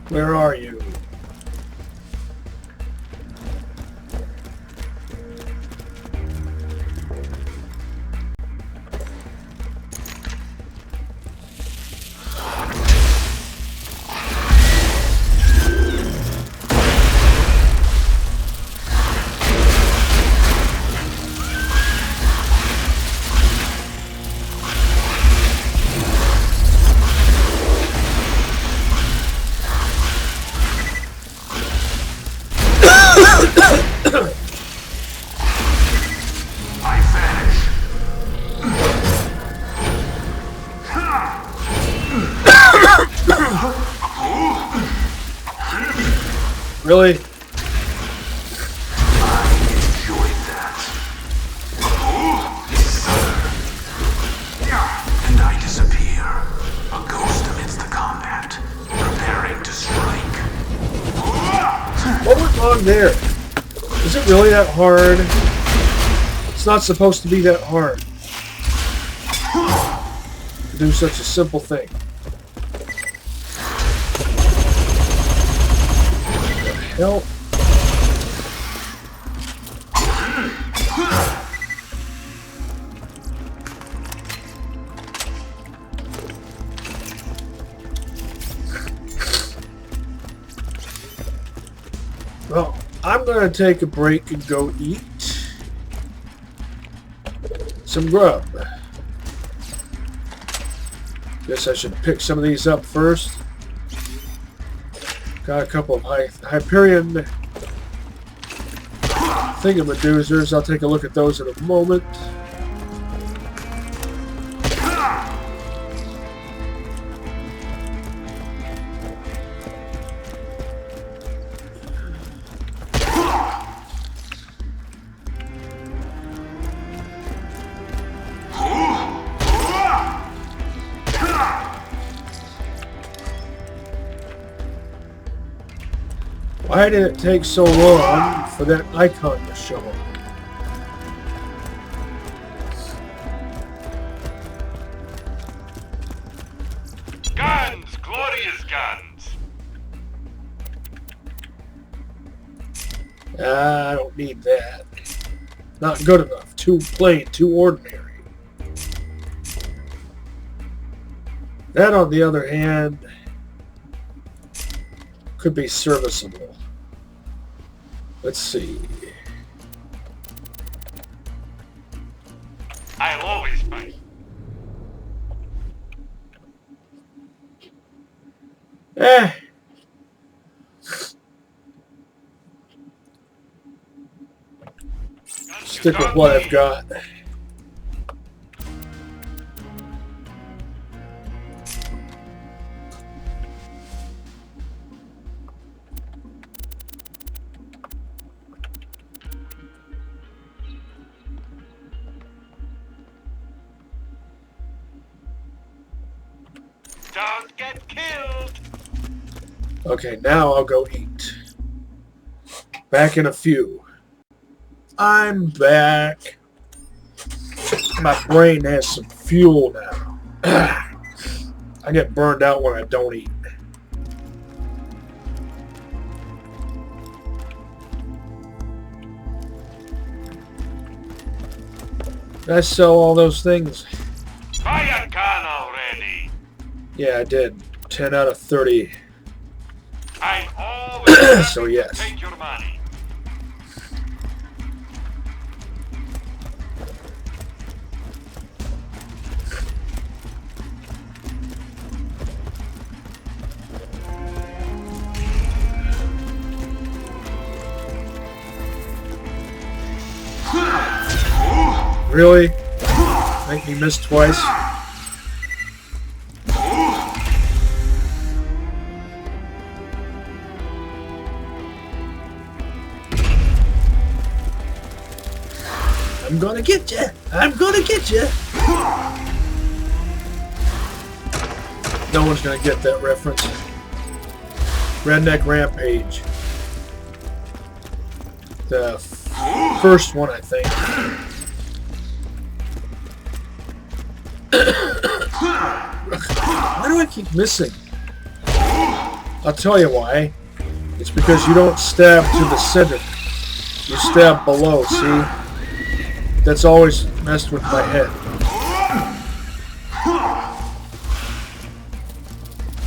Where are you? Really? I enjoyed that. And I disappear, a ghost amidst the combat, preparing to strike. What went wrong there? Is it really that hard? It's not supposed to be that hard. To do such a simple thing. Hell. Well, I'm going to take a break and go eat some grub. Guess I should pick some of these up first. Got a couple of Hyperion thingamadoozers. I'll take a look at those in a moment. Why did it take so long for that icon to show up? Guns! Glorious guns! I don't need that. Not good enough. Too plain, too ordinary. That, on the other hand, could be serviceable. Let's see. I'll always fight. Stick with what I've got. Don't get killed. Okay, now I'll go eat. Back in a few. I'm back. My brain has some fuel now. I get burned out when I don't eat. Did I sell all those things? Buy a gun already. Yeah, I did. 10 out of 30. I'm always So yes. take your money. Really? Make me miss twice? I'm gonna get you! I'm gonna get you! No one's gonna get that reference. Redneck Rampage. The first one, I think. Why do I keep missing? I'll tell you why. It's because you don't stab to the center. You stab below, see? That's always messed with my head.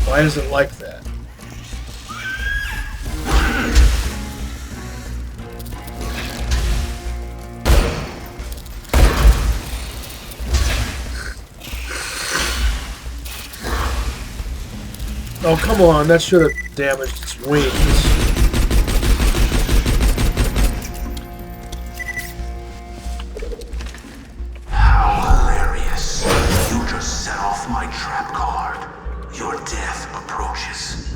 Why is it like that? Oh, come on. That should have damaged its wings. How hilarious. You just set off my trap card. Your death approaches.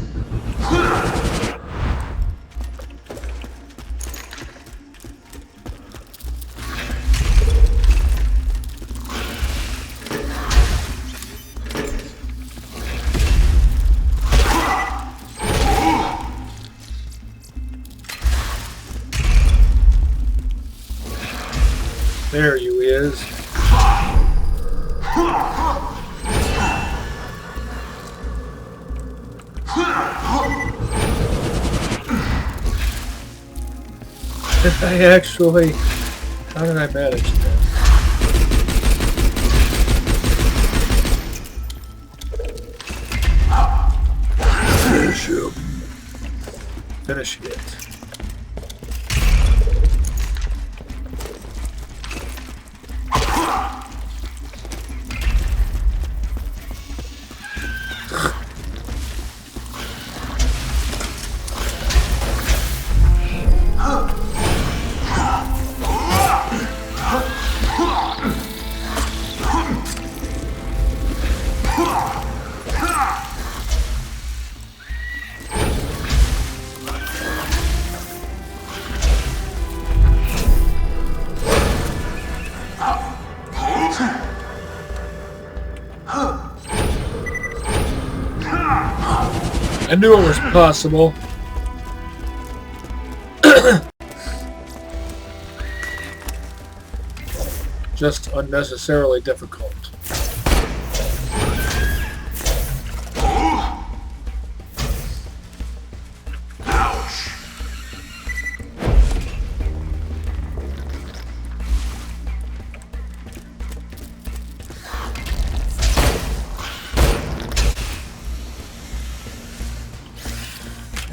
There you is. I actually... How did I manage that? Finish him. Finish it. I knew it was possible. Just unnecessarily difficult.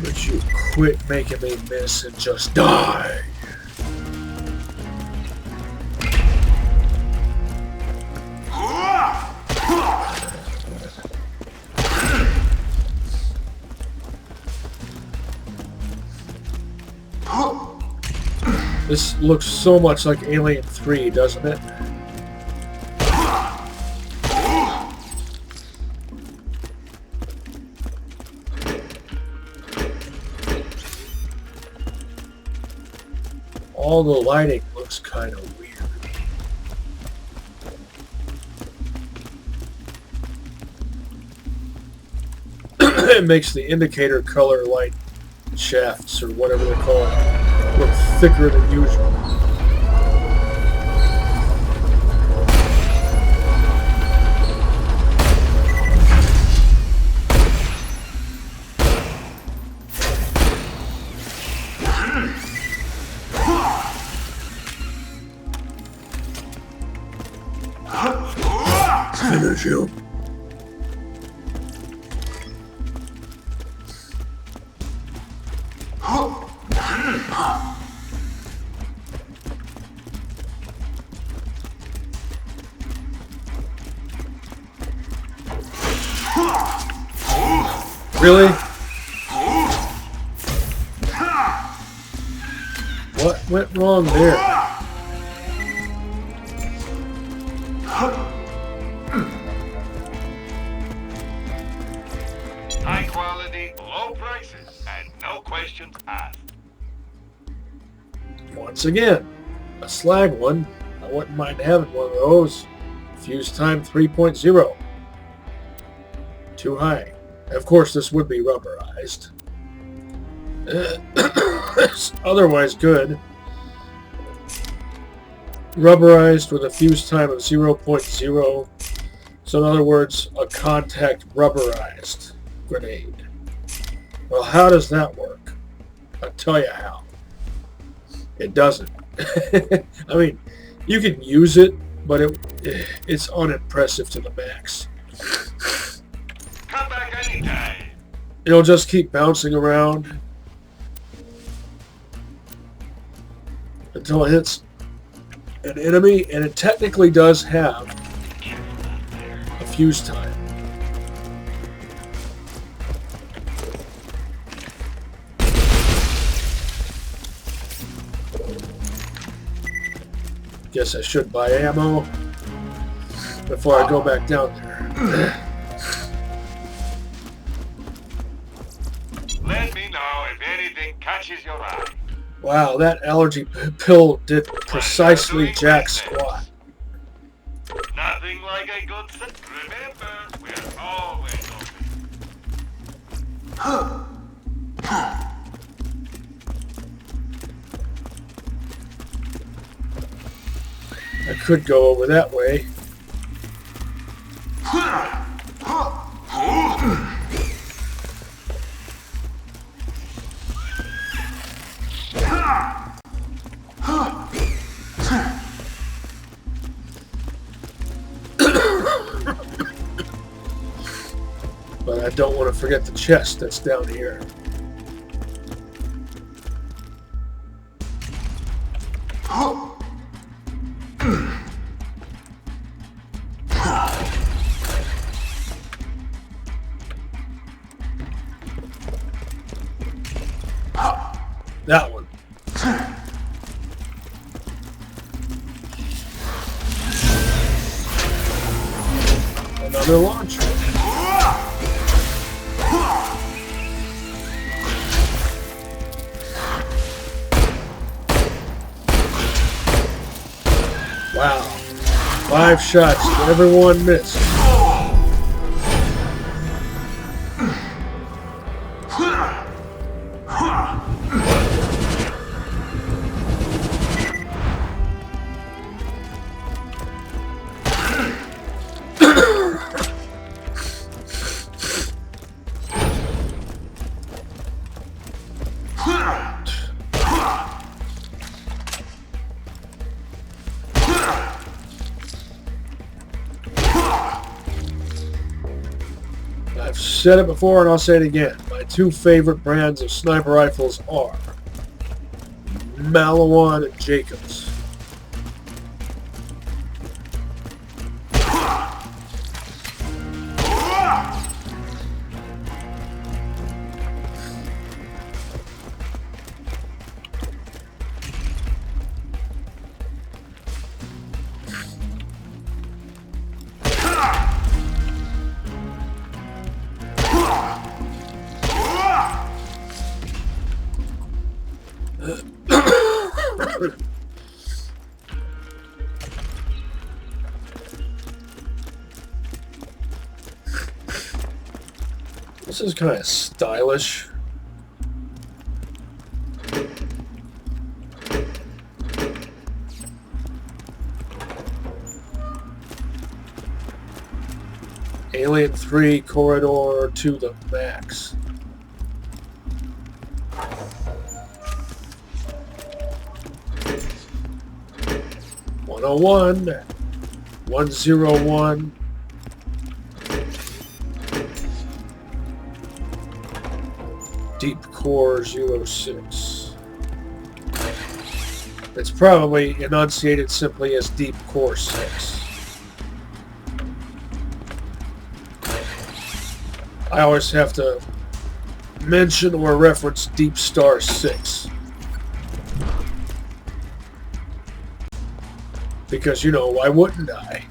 Would you quit making me miss and just die? This looks so much like Alien 3, doesn't it? All the lighting looks kind of weird. It makes the indicator color light shafts, or whatever they're called, look thicker than usual. Finish him. Really? What went wrong there? High quality, low prices, and no questions asked. Once again, a slag one. I wouldn't mind having one of those. Fuse time 3.0. Too high. Of course, this would be rubberized. It's otherwise good. Rubberized with a fuse time of 0.0. So in other words, a contact rubberized grenade. Well, how does that work? I'll tell you how. It doesn't. I mean, you can use it, but it's unimpressive to the max. Come back anytime. It'll just keep bouncing around until it hits an enemy, and it technically does have a fuse time. Guess I should buy ammo before I go back down there. Let me know if anything catches your eye. Wow, that allergy pill did precisely jack squat. Nothing like a good set. Remember, we're always open. I could go over that way. But I don't want to forget the chest that's down here. That one. Another launcher. Wow. 5 shots, everyone missed. I've said it before and I'll say it again. My two favorite brands of sniper rifles are Malawan and Jacobs. This is kind of stylish. Alien 3 corridor to the max. (101) 101. Deep Core 06. It's probably enunciated simply as Deep Core 6. I always have to mention or reference Deep Star 6. Because, you know, why wouldn't I?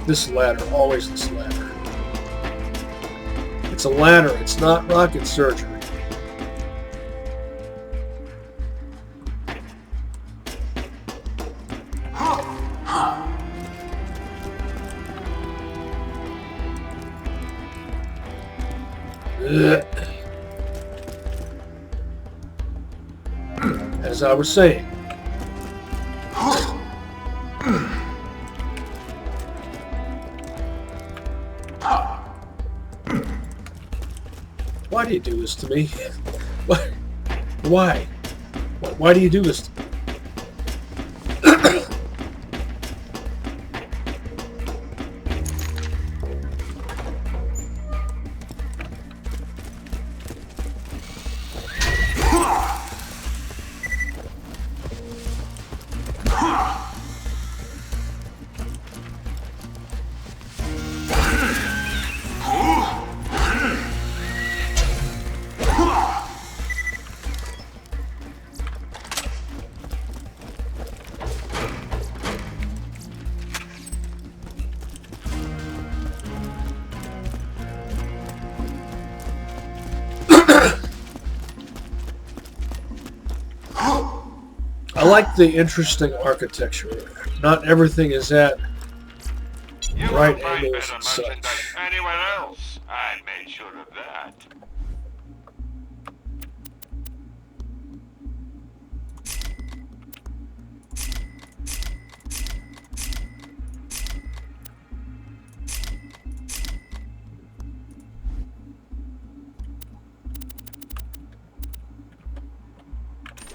This ladder, always this ladder. It's a ladder, it's not rocket surgery. As I was saying. Why do you do this to me? Why? Why do you do this to me? I like the interesting architecture. Not everything is at right angles and such. Anyone else? I made sure of that.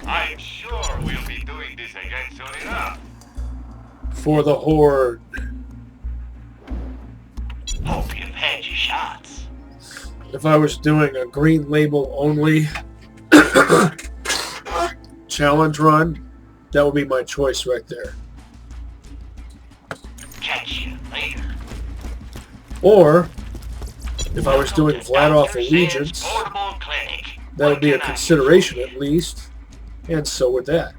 I'm sure we'll be doing this again soon enough. For the Horde. Hope you've had your shots. If I was doing a green label only challenge run, that would be my choice right there. Catch you later. Or, if I was doing Vladoff Allegiance, that would be a consideration at least, and so would that.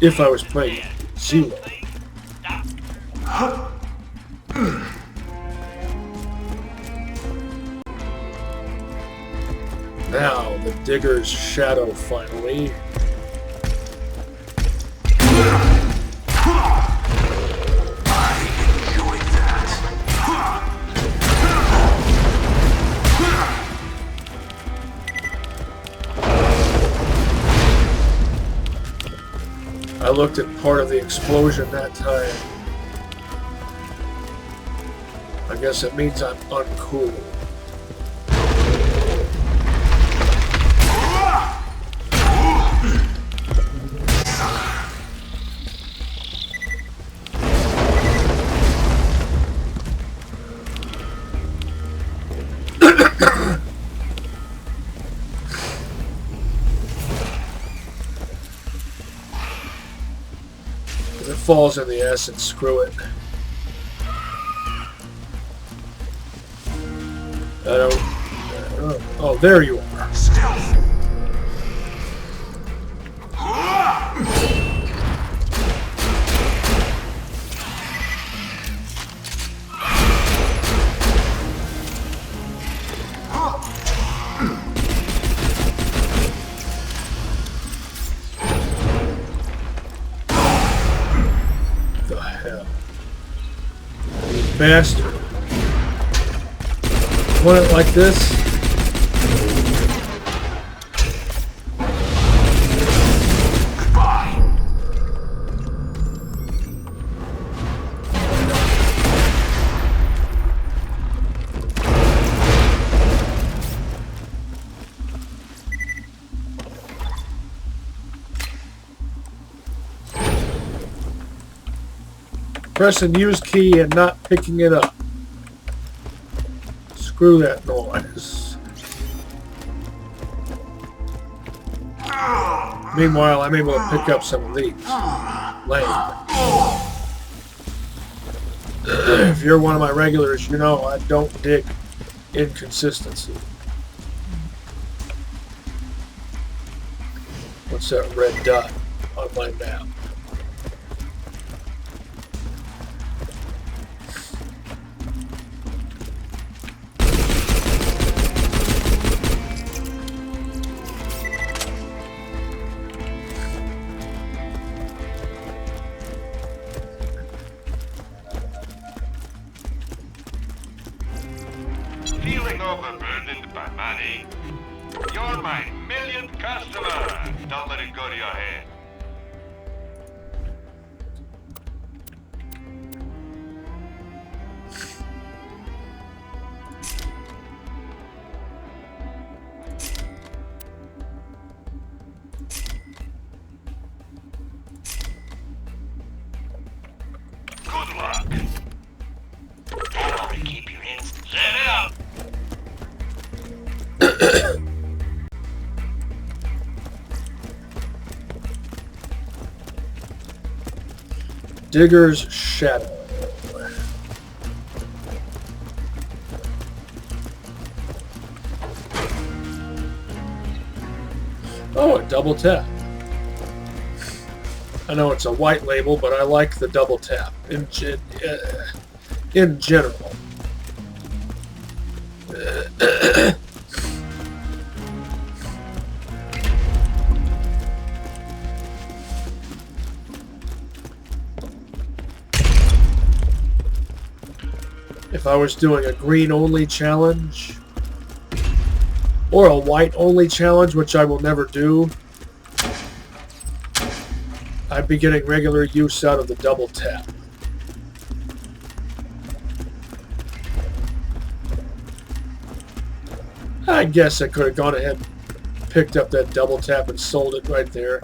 If I was playing Zero. Now, the Digger's Shadow finally. I looked at part of the explosion that time. I guess it means I'm uncool. falls in the acid. Screw it. I don't. Oh, there you are. Stealth. The hell, you bastard! Want it like this? Goodbye. Pressing use key and not picking it up. Screw that noise. Meanwhile, I'm able to pick up some of these. Lame. If you're one of my regulars, you know I don't dig inconsistency. What's that red dot on my map? Feeling overburdened by money? You're my millionth customer. Don't let it go to your head. Good luck. That ought to keep your hands Zer0. Digger's Shadow. Oh, a double tap. I know it's a white label, but I like the double tap in general. If I was doing a green-only challenge, or a white-only challenge, which I will never do, I'd be getting regular use out of the double tap. I guess I could have gone ahead and picked up that double tap and sold it right there.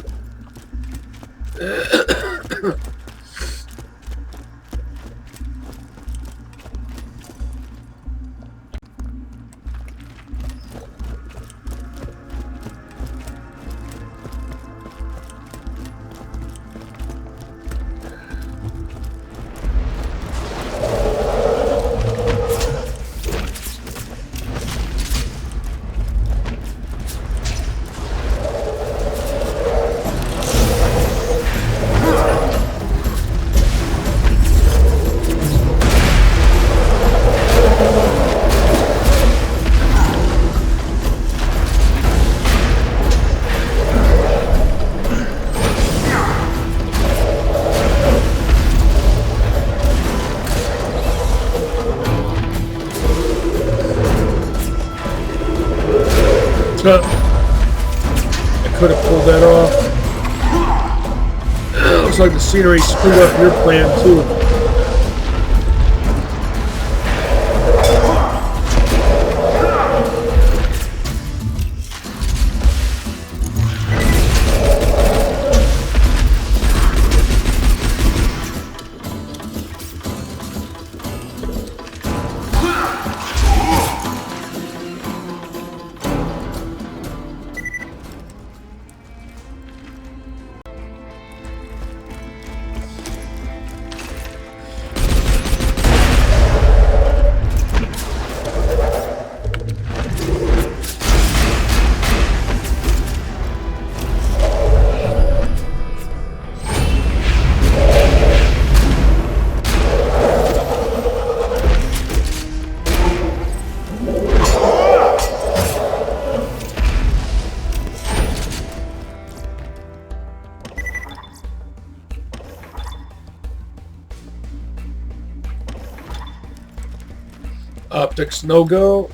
I could have pulled that off. Looks like the scenery screwed up your plan too. Optics no-go.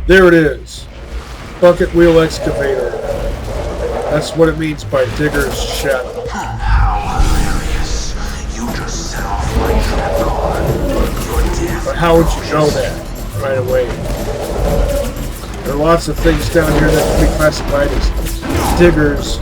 There it is. Bucket wheel excavator. That's what it means by Digger's Shadow. How hilarious. You just set off my trap card. You're deaf. But how would you know that right away? There are lots of things down here that can be classified as Diggers.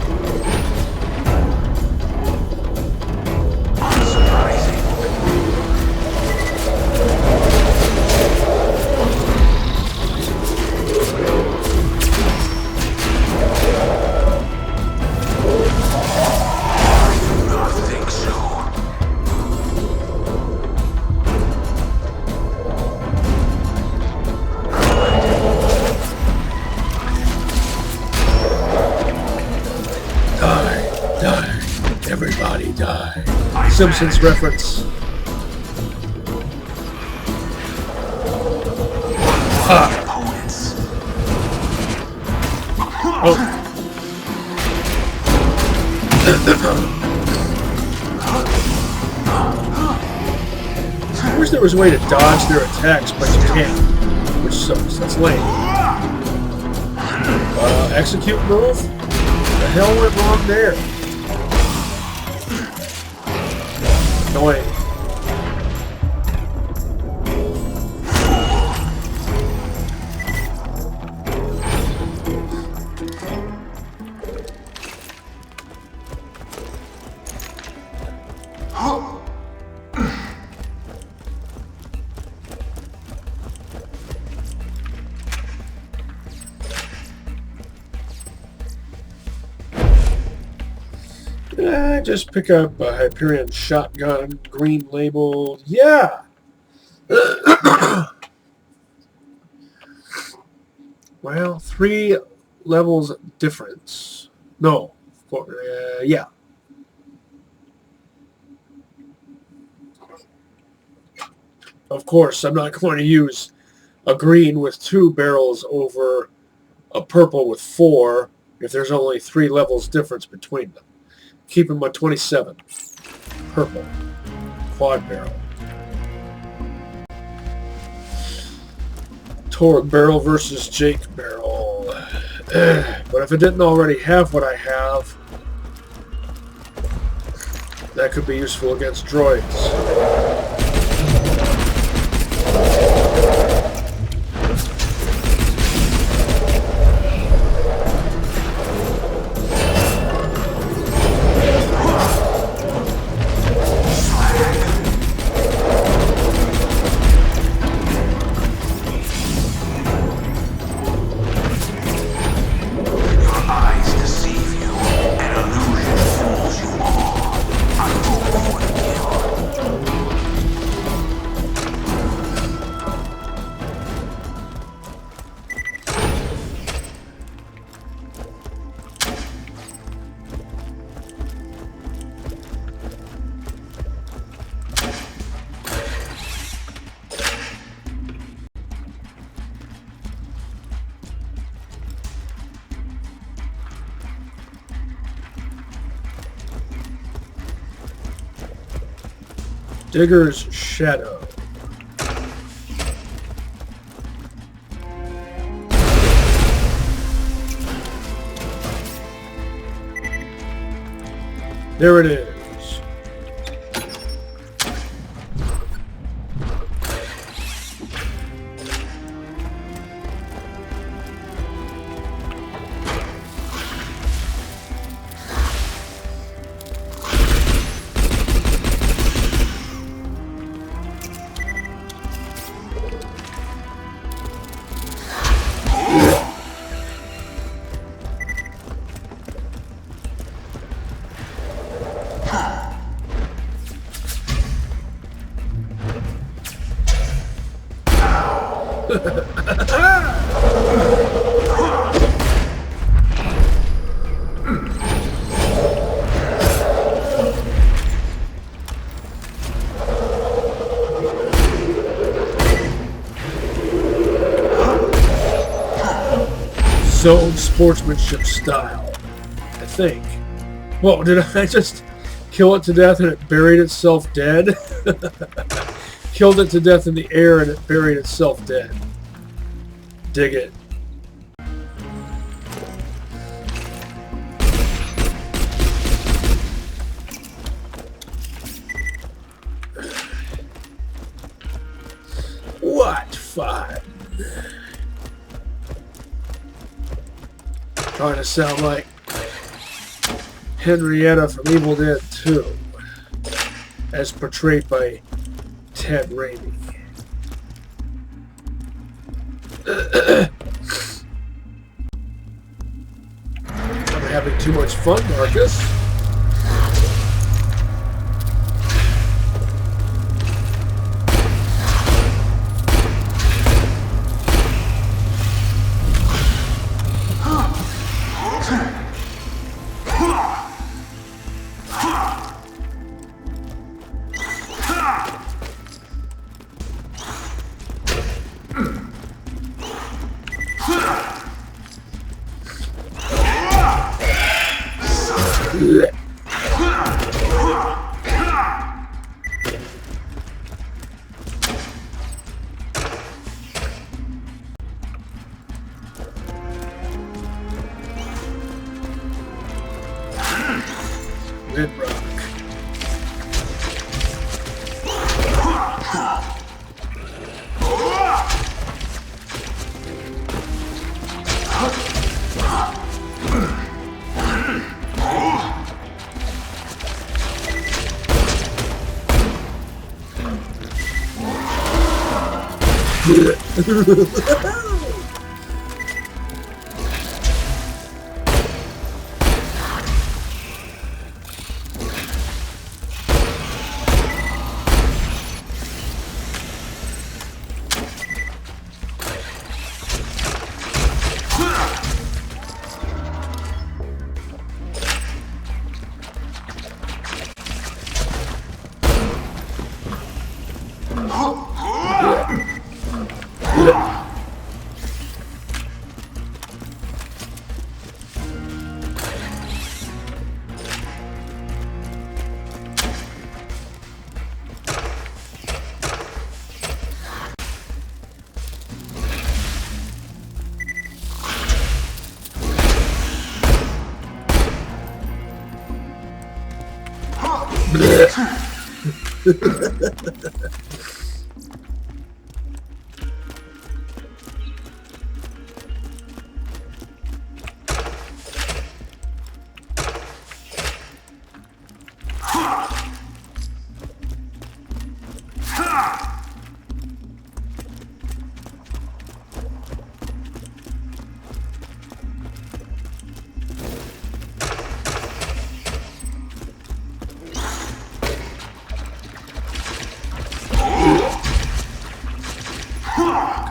Everybody die. Simpsons reference. Oh. I wish there was a way to dodge their attacks, but you can't. Which sucks. That's lame. Execute move? What the hell went wrong there? Annoying. Just pick up a Hyperion shotgun, green labeled. Yeah! Well, 3 levels difference. No. 4, yeah. Of course, I'm not going to use a green with 2 barrels over a purple with 4 if there's only 3 levels difference between them. Keep him at 27. Purple. Quad barrel. Torg barrel versus Jake barrel. But if I didn't already have what I have, that could be useful against droids. Digger's Shadow. There it is. its own sportsmanship style, I think. Whoa, did I just kill it to death and it buried itself dead? Killed it to death in the air and it buried itself dead. Dig it. What fun! Trying to sound like Henrietta from Evil Dead 2, as portrayed by Ted Raimi. I'm having too much fun, Marcus.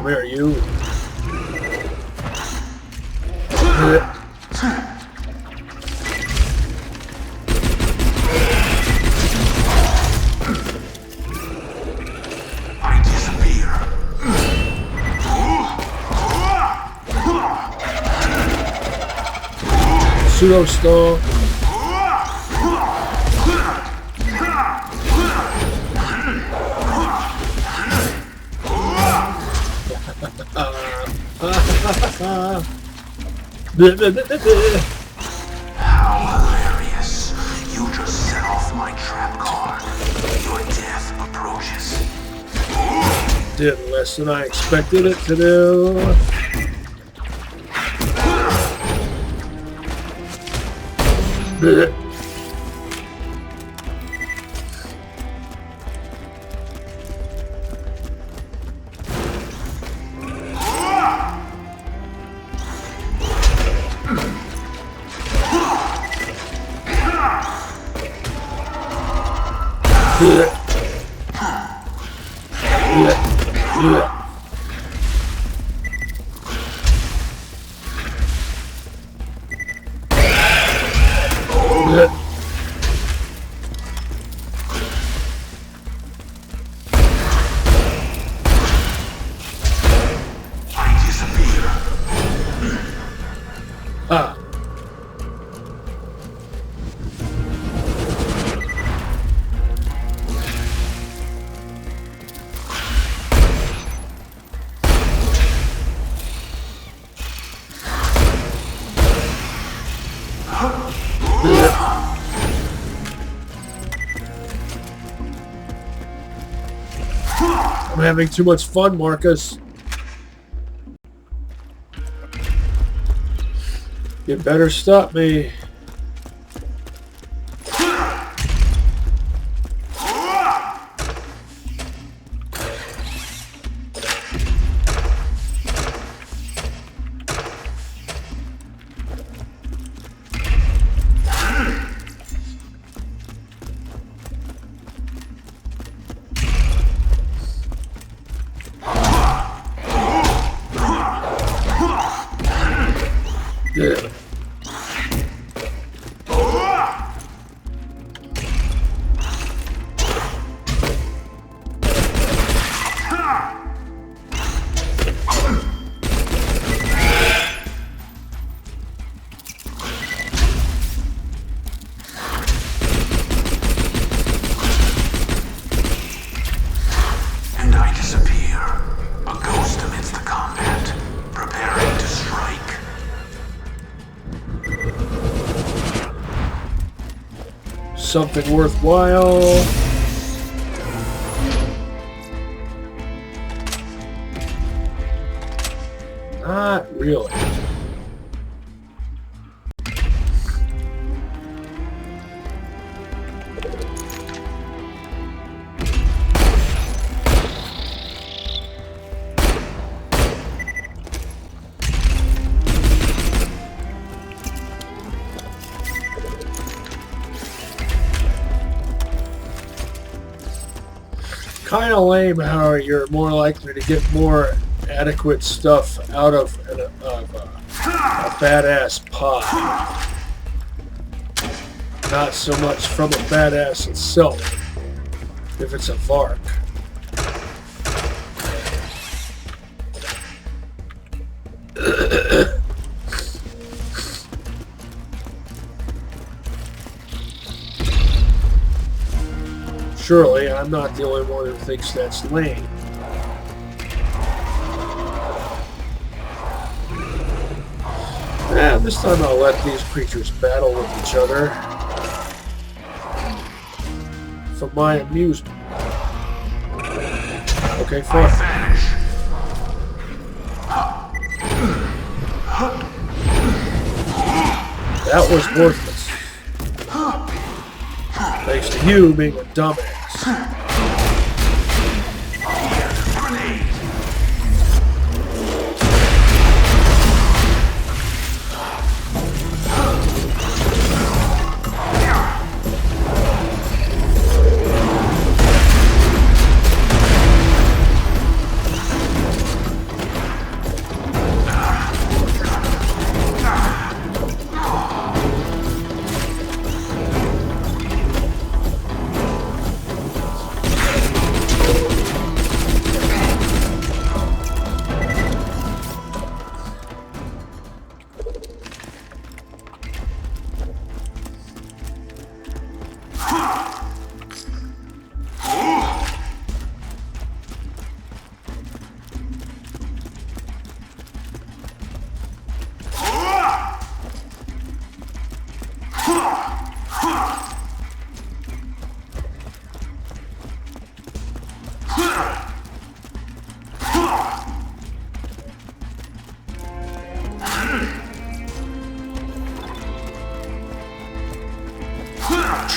Come here, you. I disappear. Pseudo stall. How hilarious. You just set off my trap card. Your death approaches. Did less than I expected it to do. I'm having too much fun, Marcus. You better stop me. Yeah. And I disappear, a ghost amidst the combat, preparing to strike. Something worthwhile. Not really. Kind of lame how you're more likely to get more adequate stuff out of a badass pod. Not so much from a badass itself, if it's a Vark. Surely, I'm not the only one who thinks that's lame. This time I'll let these creatures battle with each other for my amusement. Okay, fine. That was worthless. Thanks to you being a dumbass.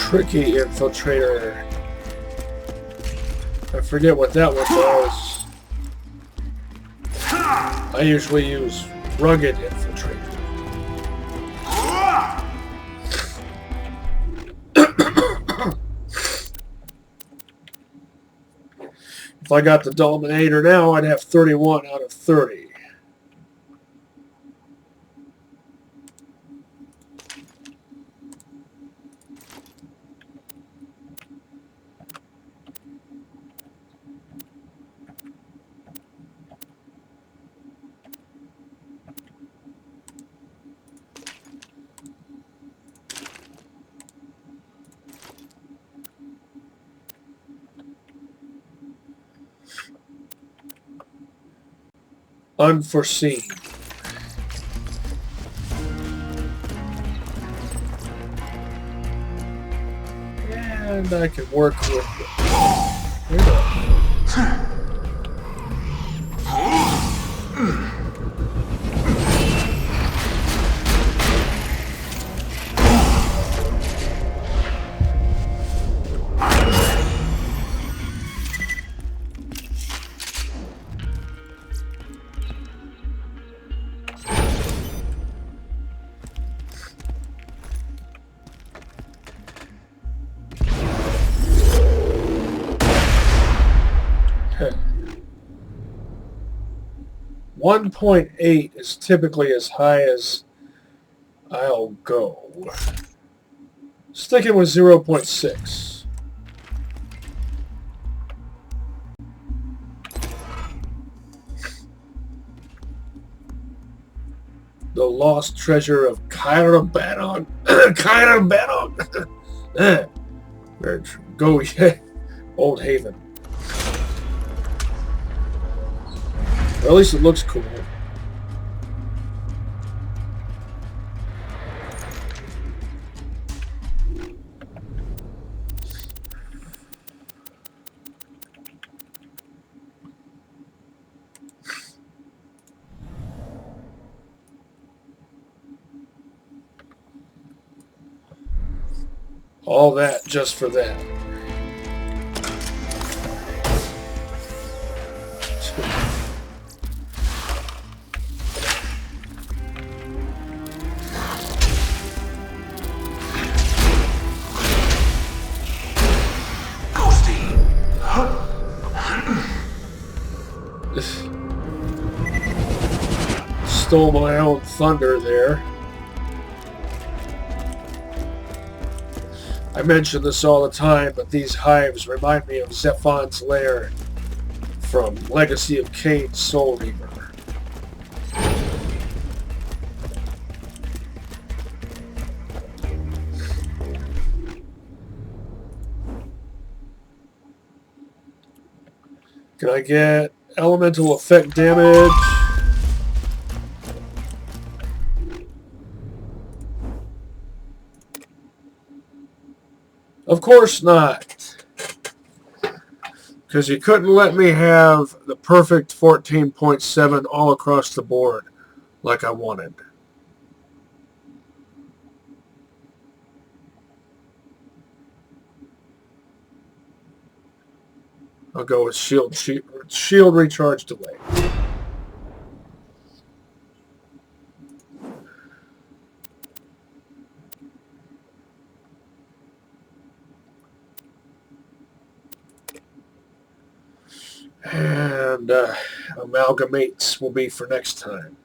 Tricky infiltrator. I forget what that one does. I usually use rugged infiltrator. If I got the Dominator now, I'd have 31 out of 30. Unforeseen. And I can work with it. 1.8 is typically as high as I'll go. Sticking with 0.6. The lost treasure of Caerbannog. Caerbannog. Very true. Go, Old Haven. Or at least it looks cool. All that just for that. Stole my own thunder there. I mention this all the time, but these hives remind me of Zephon's lair from Legacy of Kain Soul Reaver. Can I get elemental effect damage? Of course not. Because you couldn't let me have the perfect 14.7 all across the board like I wanted. I'll go with shield recharge delay. And amalgamates will be for next time.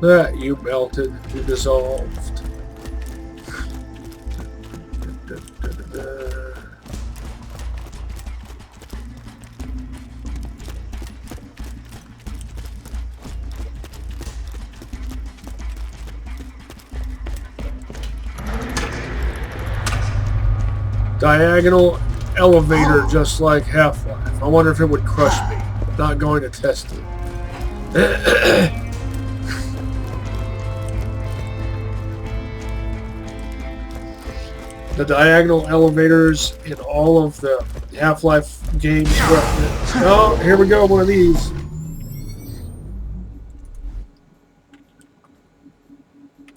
That you melted, you dissolved. Diagonal elevator, just like Half-Life. I wonder if it would crush me. Not going to test it. The diagonal elevators in all of the Half-Life games. Oh, here we go, one of these.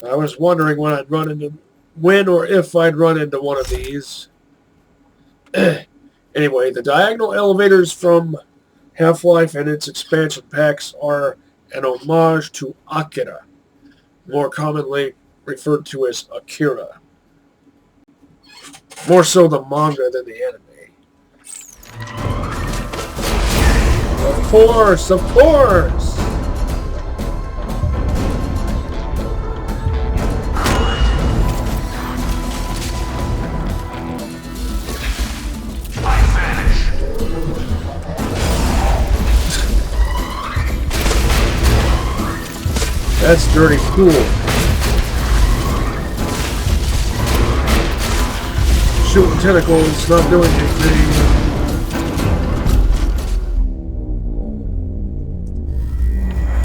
I was wondering when or if I'd run into one of these. Anyway, the diagonal elevators from Half-Life and its expansion packs are an homage to Akira, more commonly referred to as Akira. More so the manga than the anime. Of course, of course! That's dirty pool. Shooting tentacles, not doing anything.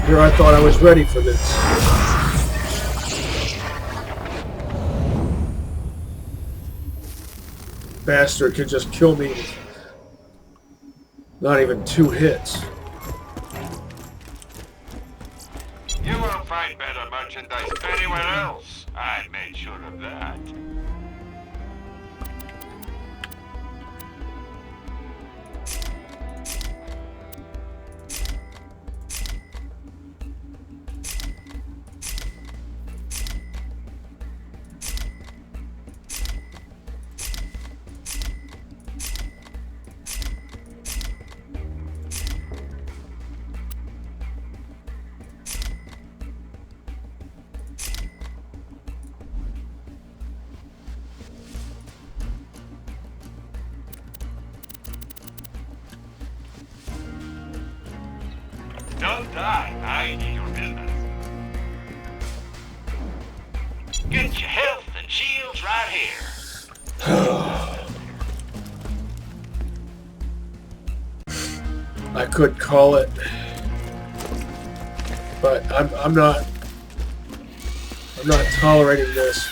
Here I thought I was ready for this. Bastard can just kill me. Not even 2 hits. You won't find better merchandise anywhere else. I made sure of that. Don't die. I need your business. Get your health and shields right here. I could call it, but I'm not tolerating this.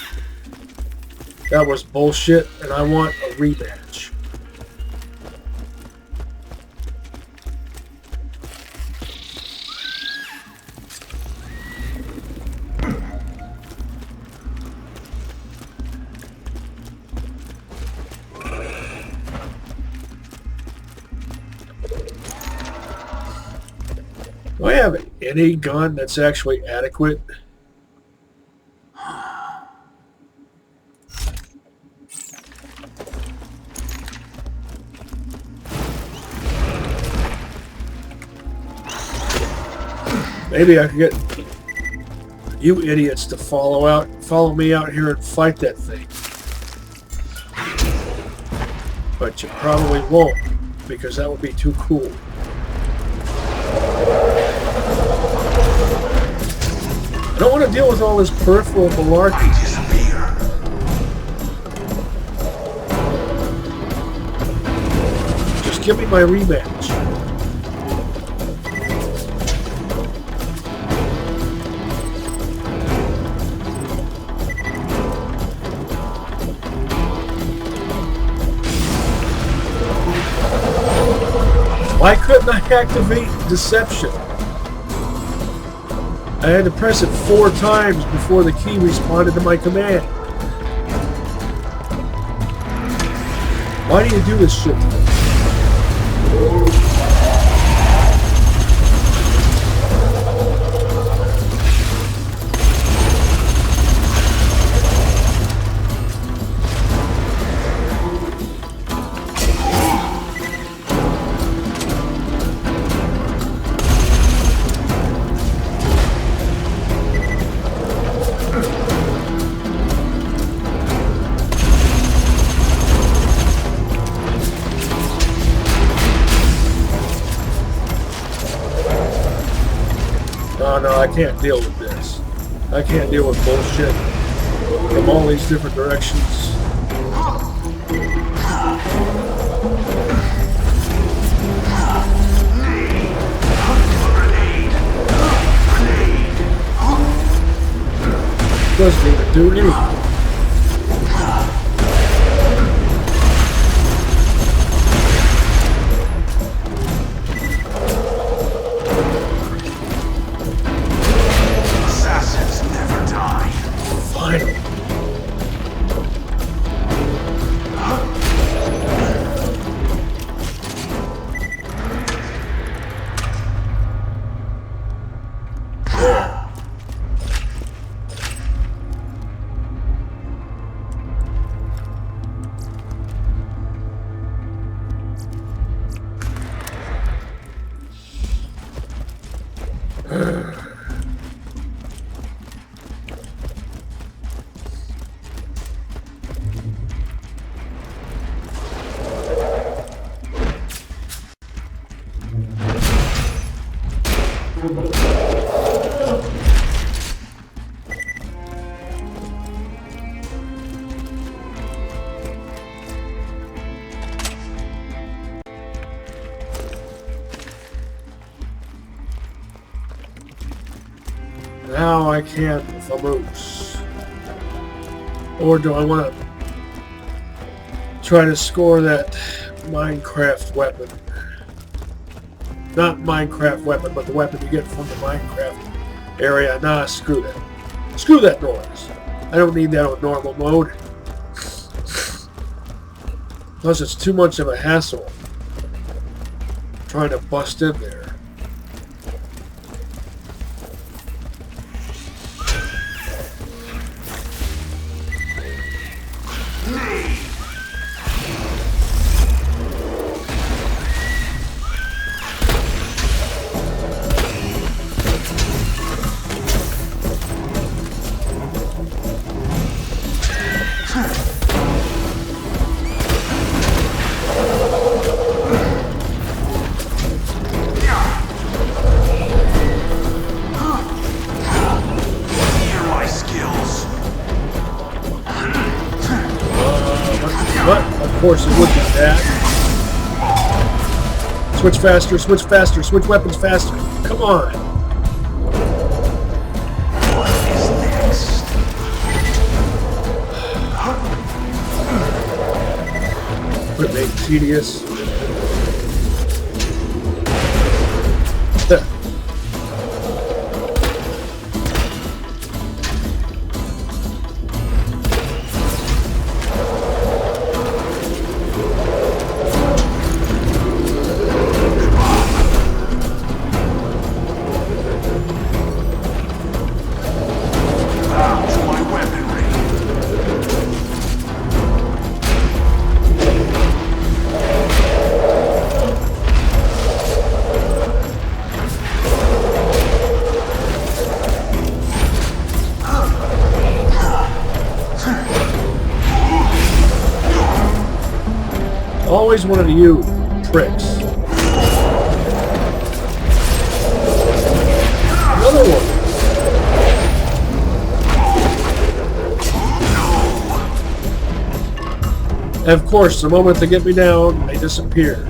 That was bullshit, and I want a rematch. Do I have any gun that's actually adequate? Maybe I could get you idiots to follow me out here and fight that thing. But you probably won't, because that would be too cool. I don't want to deal with all this peripheral malarkey. Just give me my rematch. Why couldn't I activate deception? I had to press it 4 times before the key responded to my command. Why do you do this shit to me? No, I can't deal with this. I can't deal with bullshit from all these different directions. Doesn't even do anything. Now I can't vamoose. Or do I want to try to score that Minecraft weapon? Not Minecraft weapon, but the weapon you get from the Minecraft area. Nah, screw that. Screw that noise. I don't need that on normal mode. Plus, it's too much of a hassle trying to bust in there. Of course it would be that. Switch faster, switch faster, switch weapons faster. Come on. What is next? Quit being tedious. Always one of you pricks. Another one. And of course, the moment they get me down, they disappear.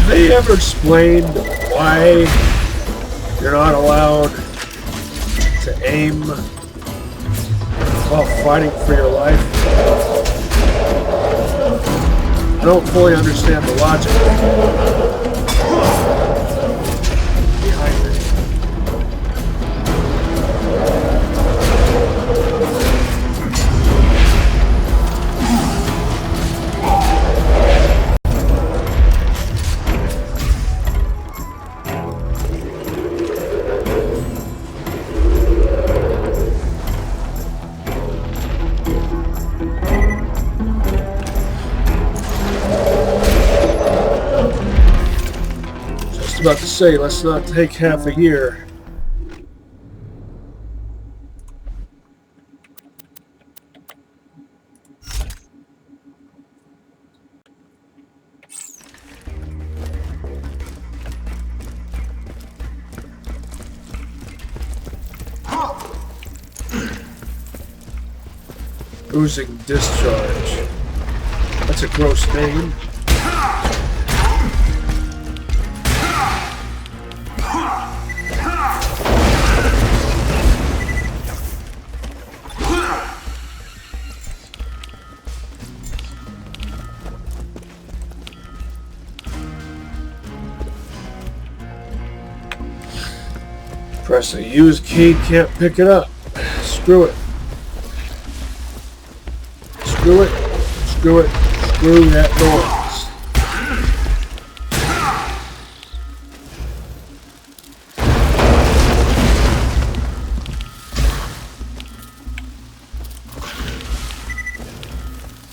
They ever explained why you're not allowed to aim while fighting for your life? I don't fully understand the logic behind it. About to say, let's not take half a year. Oozing discharge. That's a gross name. Press the use key, can't pick it up. Screw it. Screw it. Screw it. Screw that noise.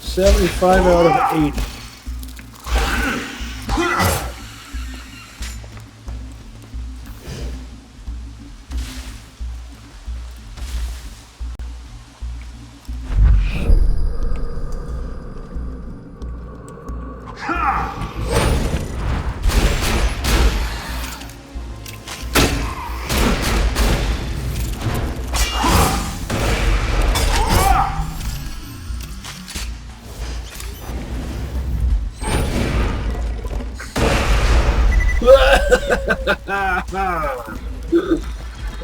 $75 out of 80. Ah.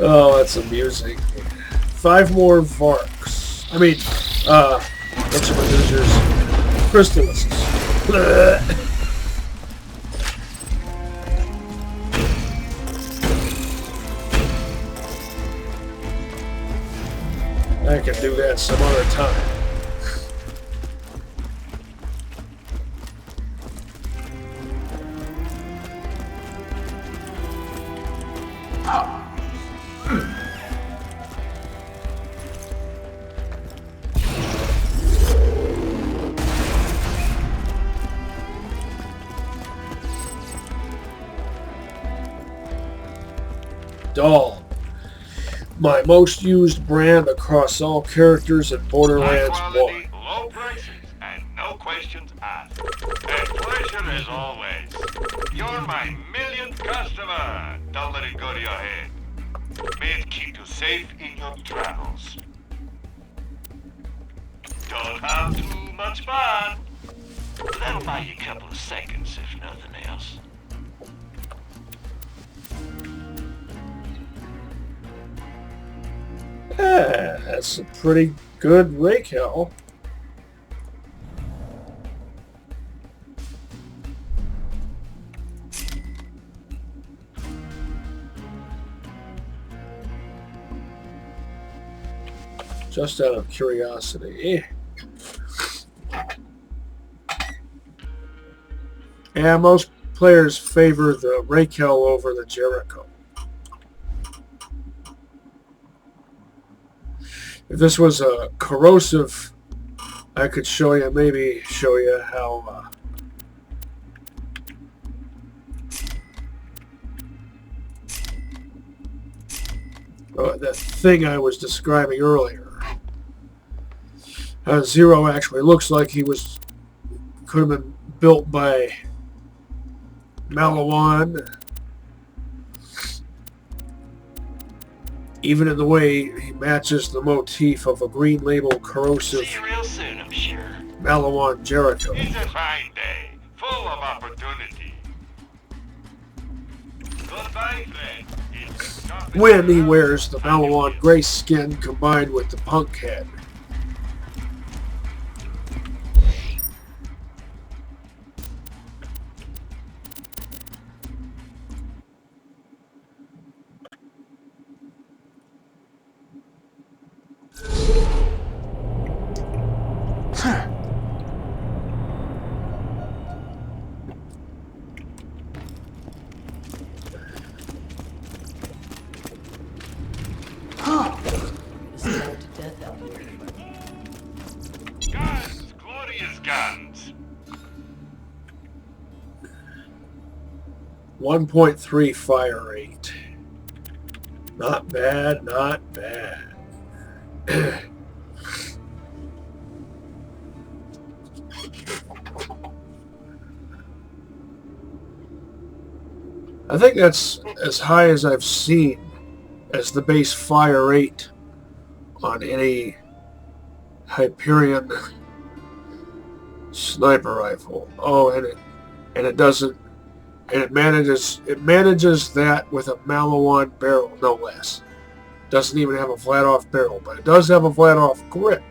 Oh, that's amusing. 5 more Varks. I mean, what's my losers? Crystalists. I can do that some other time. Doll. My most used brand across all characters in Borderlands 1. Quality, low prices, and no questions asked. A pleasure as always. You're my millionth customer. Don't let it go to your head. May it keep you safe in your travels. Don't have too much fun. That'll buy you a couple of seconds, if nothing else. Yeah, that's a pretty good Raquel. Just out of curiosity. Yeah, most players favor the Raquel over the Jericho. If this was a corrosive, I could maybe show you how that thing I was describing earlier. Zer0 actually looks like he could have been built by Malawan. Even in the way he matches the motif of a green label corrosive See you real soon, I'm sure. Malawan Jericho. It's a fine day, full of opportunity. Goodbye, friend. When he wears the Malawan gray skin combined with the punk head. Guns, glorious guns. 1.3 fire rate. Not bad, not bad. I think that's as high as I've seen as the base fire rate on any Hyperion sniper rifle. Oh, and it manages that with a Malawan barrel, no less. Doesn't even have a flat off barrel, but it does have a flat off grip.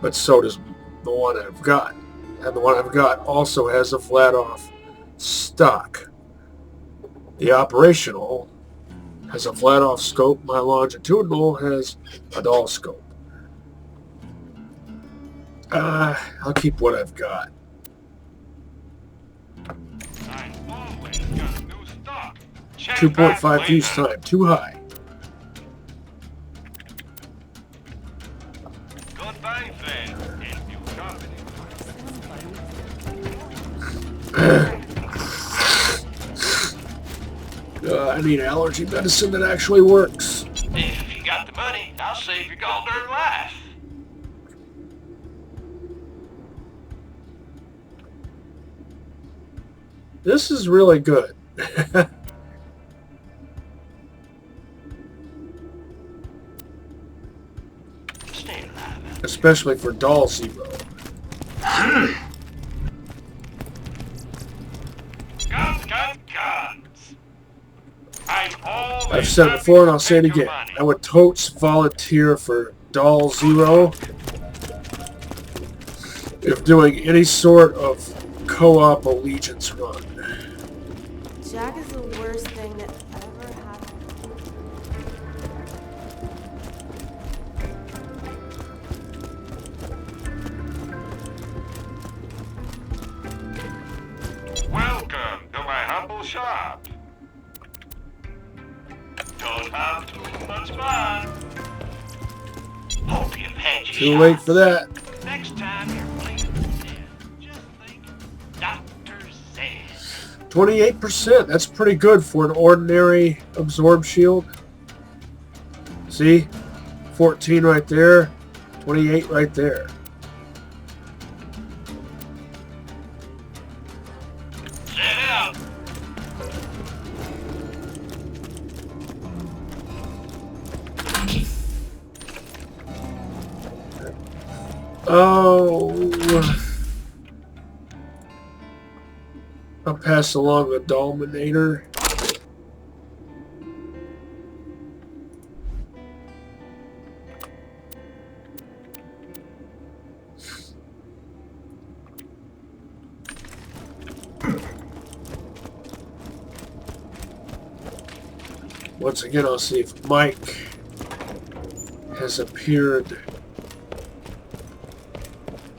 But so does the one I've got. And the one I've got also has a flat off stock. The operational has a flat off scope. My longitudinal has a dull scope. I'll keep what I've got. I always got new stock. 2.5 use time, too high. Goodbye, friend. If you company. I need allergy medicine that actually works. If you got the money, I'll save your goddamn life. This is really good. Stay alive. Especially for doll Zer0. Guns, guns, guns. I've said it before and I'll say it again. I would totes volunteer for BL2 if doing any sort of co-op allegiance run. Jack is the worst thing that ever happened. Welcome to my humble shop. Don't have too much fun. Hope you've had your Too late for that. Next time you're playing with them, just think Dr. Zer. 28%. That's pretty good for an ordinary absorb shield. See? 14 right there. 28 right there. Set out. Oh. I'll pass along the Dominator. Once again, I'll see if Mike has appeared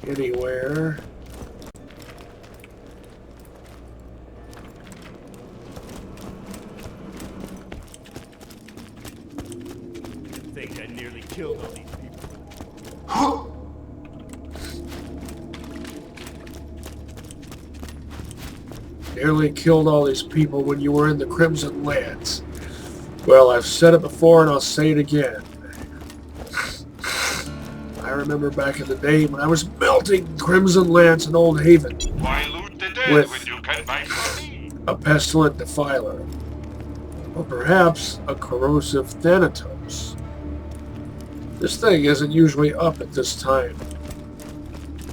anywhere. I think I nearly killed all these people. Nearly killed all these people when you were in the Crimson Lands. Well, I've said it before and I'll say it again. I remember back in the day when I was melting Crimson Lance in Old Haven Why loot the dead with when you can buy from me? a pestilent defiler, or perhaps a corrosive Thanatos. This thing isn't usually up at this time,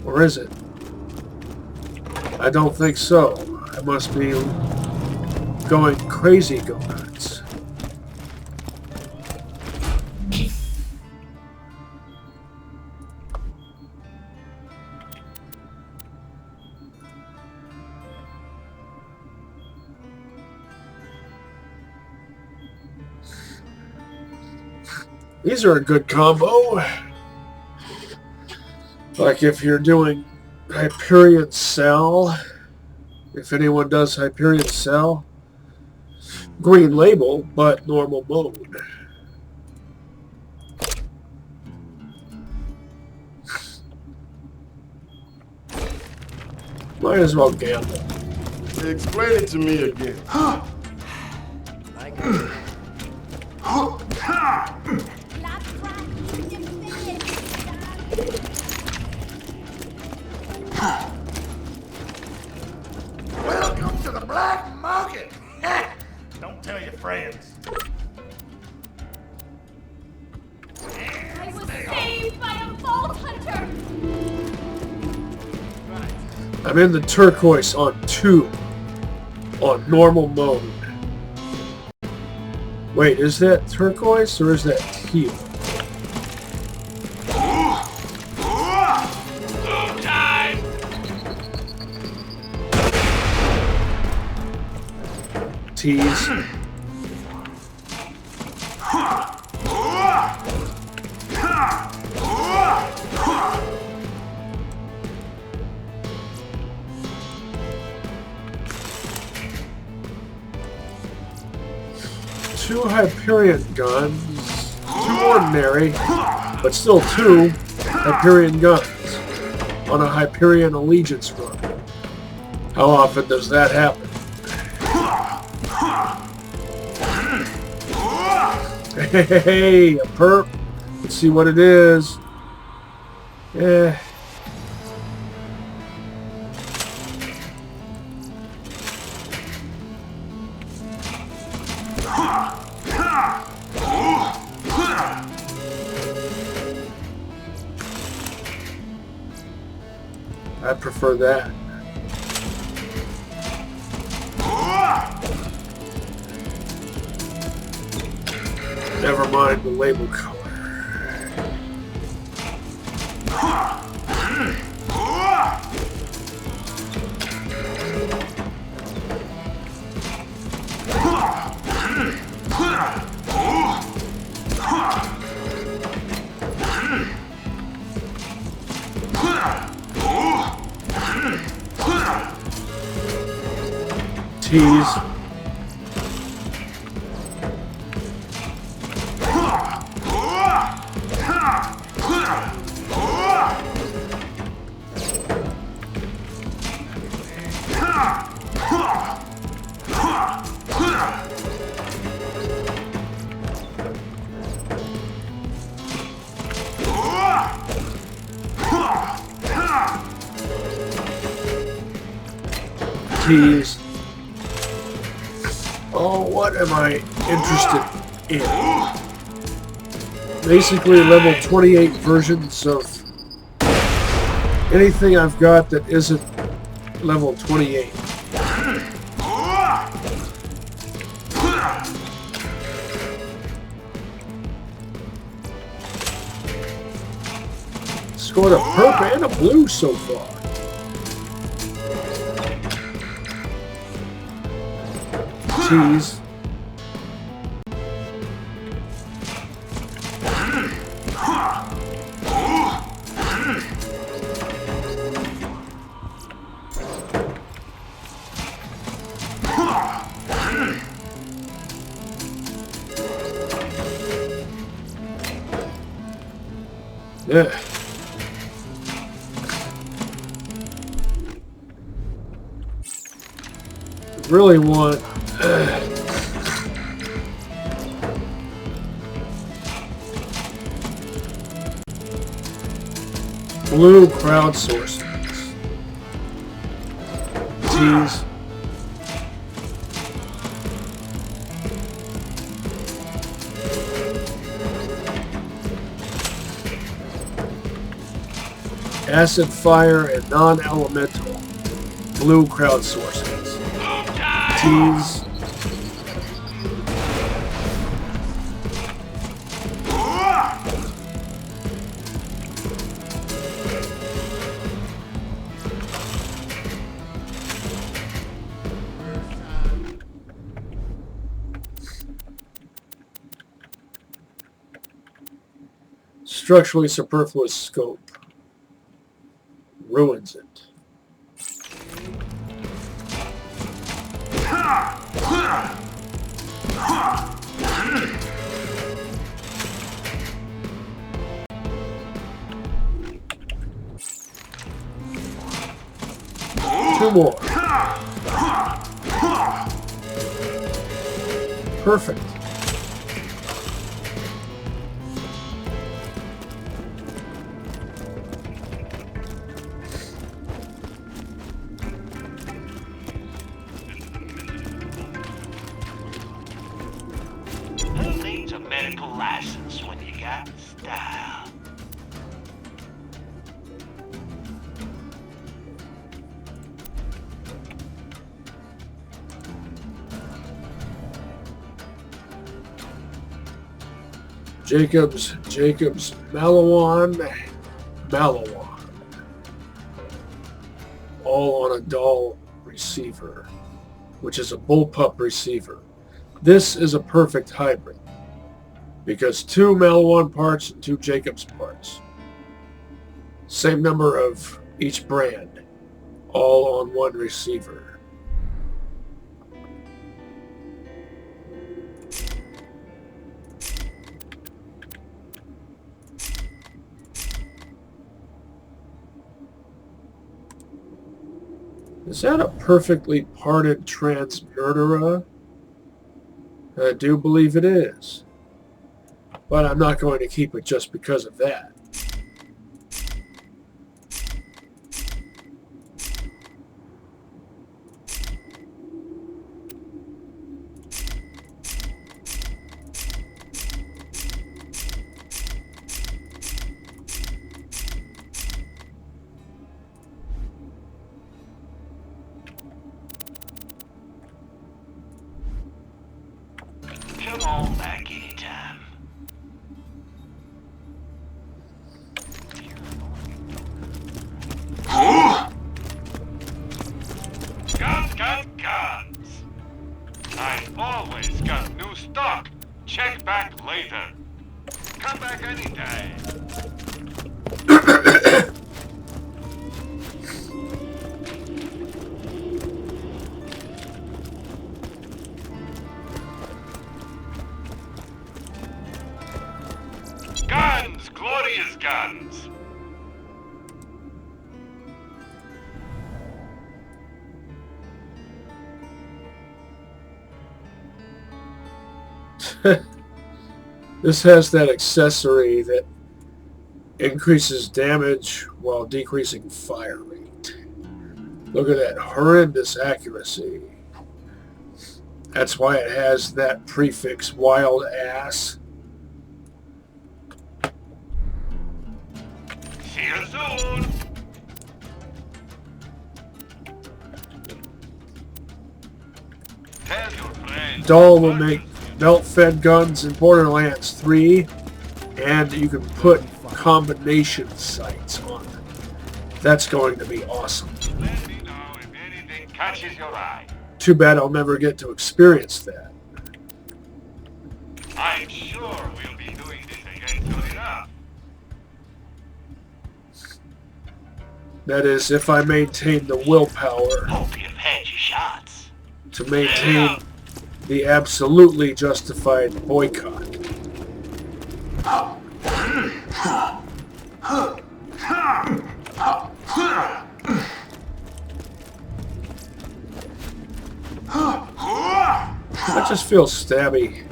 or is it? I don't think so. I must be going crazy go nuts. These are a good combo. Like if you're doing Hyperion Cell, if anyone does Hyperion Cell, green label, but normal mode. Might as well gamble. Explain it to me again. Welcome to the black market. Don't tell your friends. I was saved by a vault hunter! I'm in the turquoise on 2, on normal mode. Wait, is that turquoise or is that teal? Time. Tease. Two Hyperion guns, 2 ordinary, but still 2 Hyperion guns on a Hyperion Allegiance run. How often does that happen? Hey, a perp. Let's see what it is. Yeah. I prefer that. Never mind the label color. Tease. Tease. Oh, what am I interested in? Basically, level 28 versions of anything I've got that isn't level 28. Scored a purple and a blue so far. Tease. Yeah. Really want blue crowdsourcings. Tease. Acid, fire, and non-elemental blue crowdsourcings. Tease. Structurally superfluous scope. Ruins it. Two more. Perfect. Who needs a medical license when you got style? Jacobs, Malawan. All on a dull receiver, which is a bullpup receiver. This is a perfect hybrid because 2 Malawan parts and 2 Jacobs parts. Same number of each brand, all on one receiver. Is that a perfectly parted transmurderer? I do believe it is. But I'm not going to keep it just because of that. Come on back anytime. This has that accessory that increases damage while decreasing fire rate. Look at that horrendous accuracy. That's why it has that prefix, wild ass. See you soon. Tell your friends. Dahl will make belt-fed guns in Borderlands 3, and you can put combination sights on them. That's going to be awesome. Let me know if anything catches your eye. Too bad I'll never get to experience that. I'm sure we'll be doing this again soon enough. That is, if I maintain the willpower Hope you've had your shots. to maintain the absolutely justified boycott. That just feels stabby,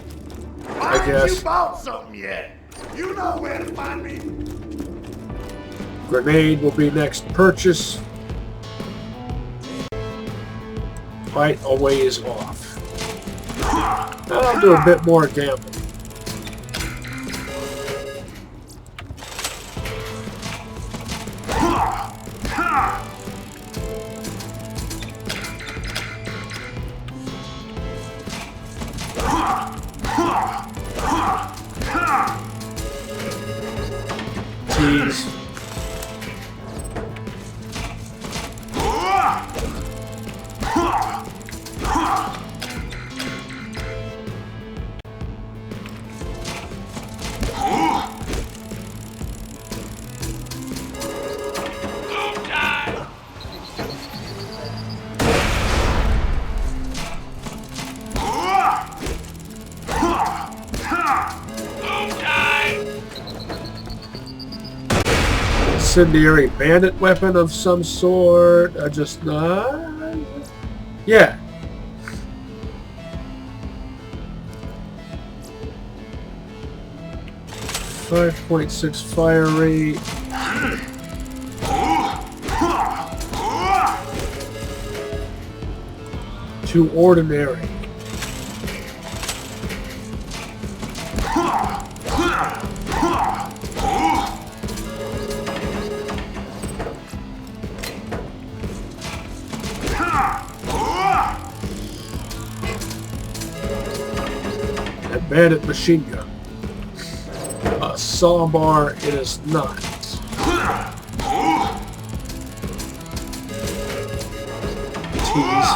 I guess. You bought something yet? You know where to find me. Grenade will be next purchase. Fight a ways off. I'll do a bit more gambling. Tease. Incendiary bandit weapon of some sort. Yeah. .6 fire rate. To ordinary. And bandit machine gun. A saw bar it is not. Tease.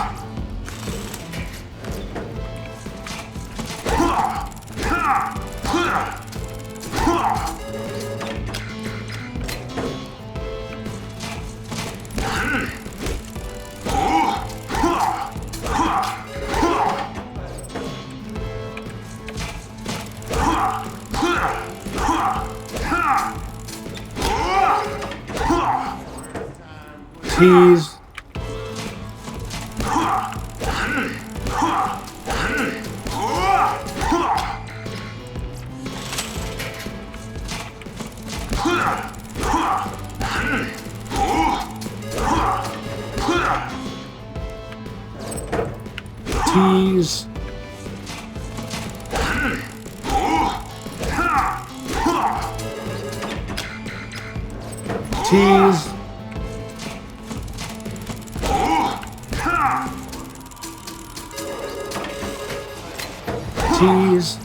Tease. Tease. Tease. Tease.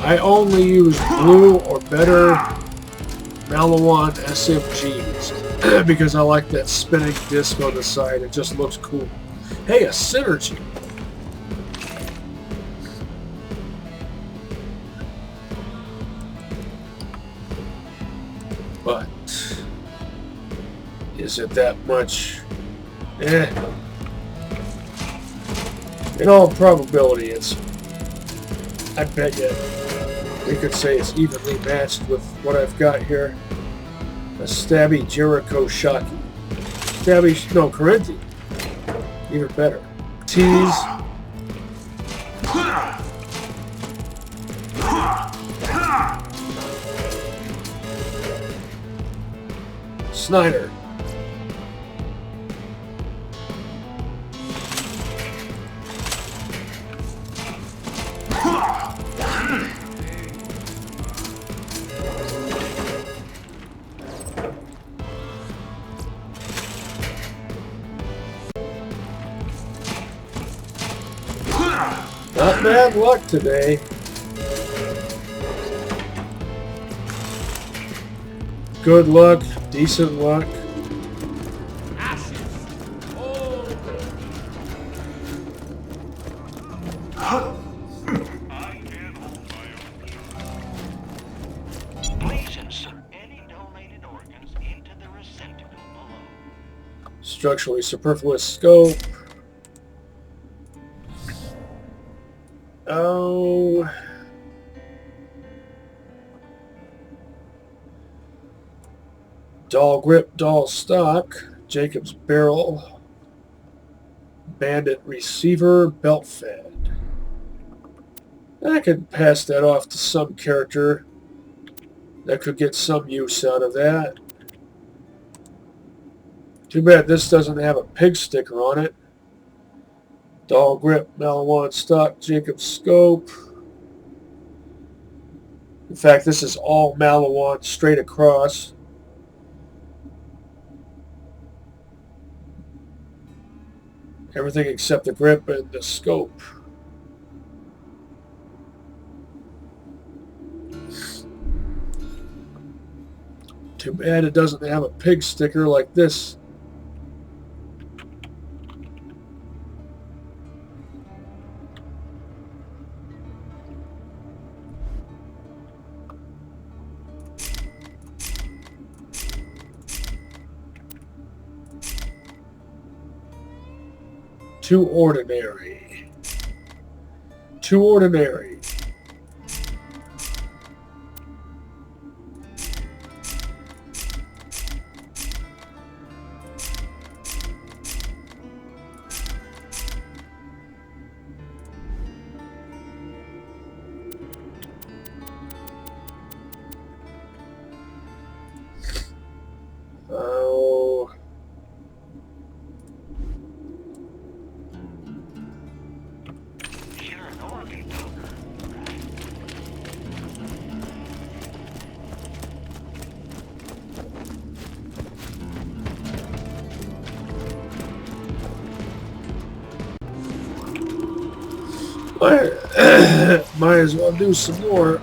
I only use blue or better Malawan SMGs because I like that spinning disc on the side. It just looks cool. Hey, a synergy. But Is it that much? Eh. In all probability, I bet you we could say it's evenly matched with what I've got here. A stabby Jericho Shocky. No, Corinthian. Even better. Tease. Snyder. Not bad luck today. Good luck, decent luck. Please insert any donated organs into the receptacle below. Structurally superfluous scope. Oh. Doll grip, doll stock, Jacob's barrel, bandit receiver, belt fed. I could pass that off to some character that could get some use out of that. Too bad this doesn't have a pig sticker on it. Doll grip, Malawan stock, Jacob's scope. In fact, this is all Malawan straight across. Everything except the grip and the scope. Too bad it doesn't have a pig sticker like this. Too ordinary. Too ordinary. Oh. Might as well do some more.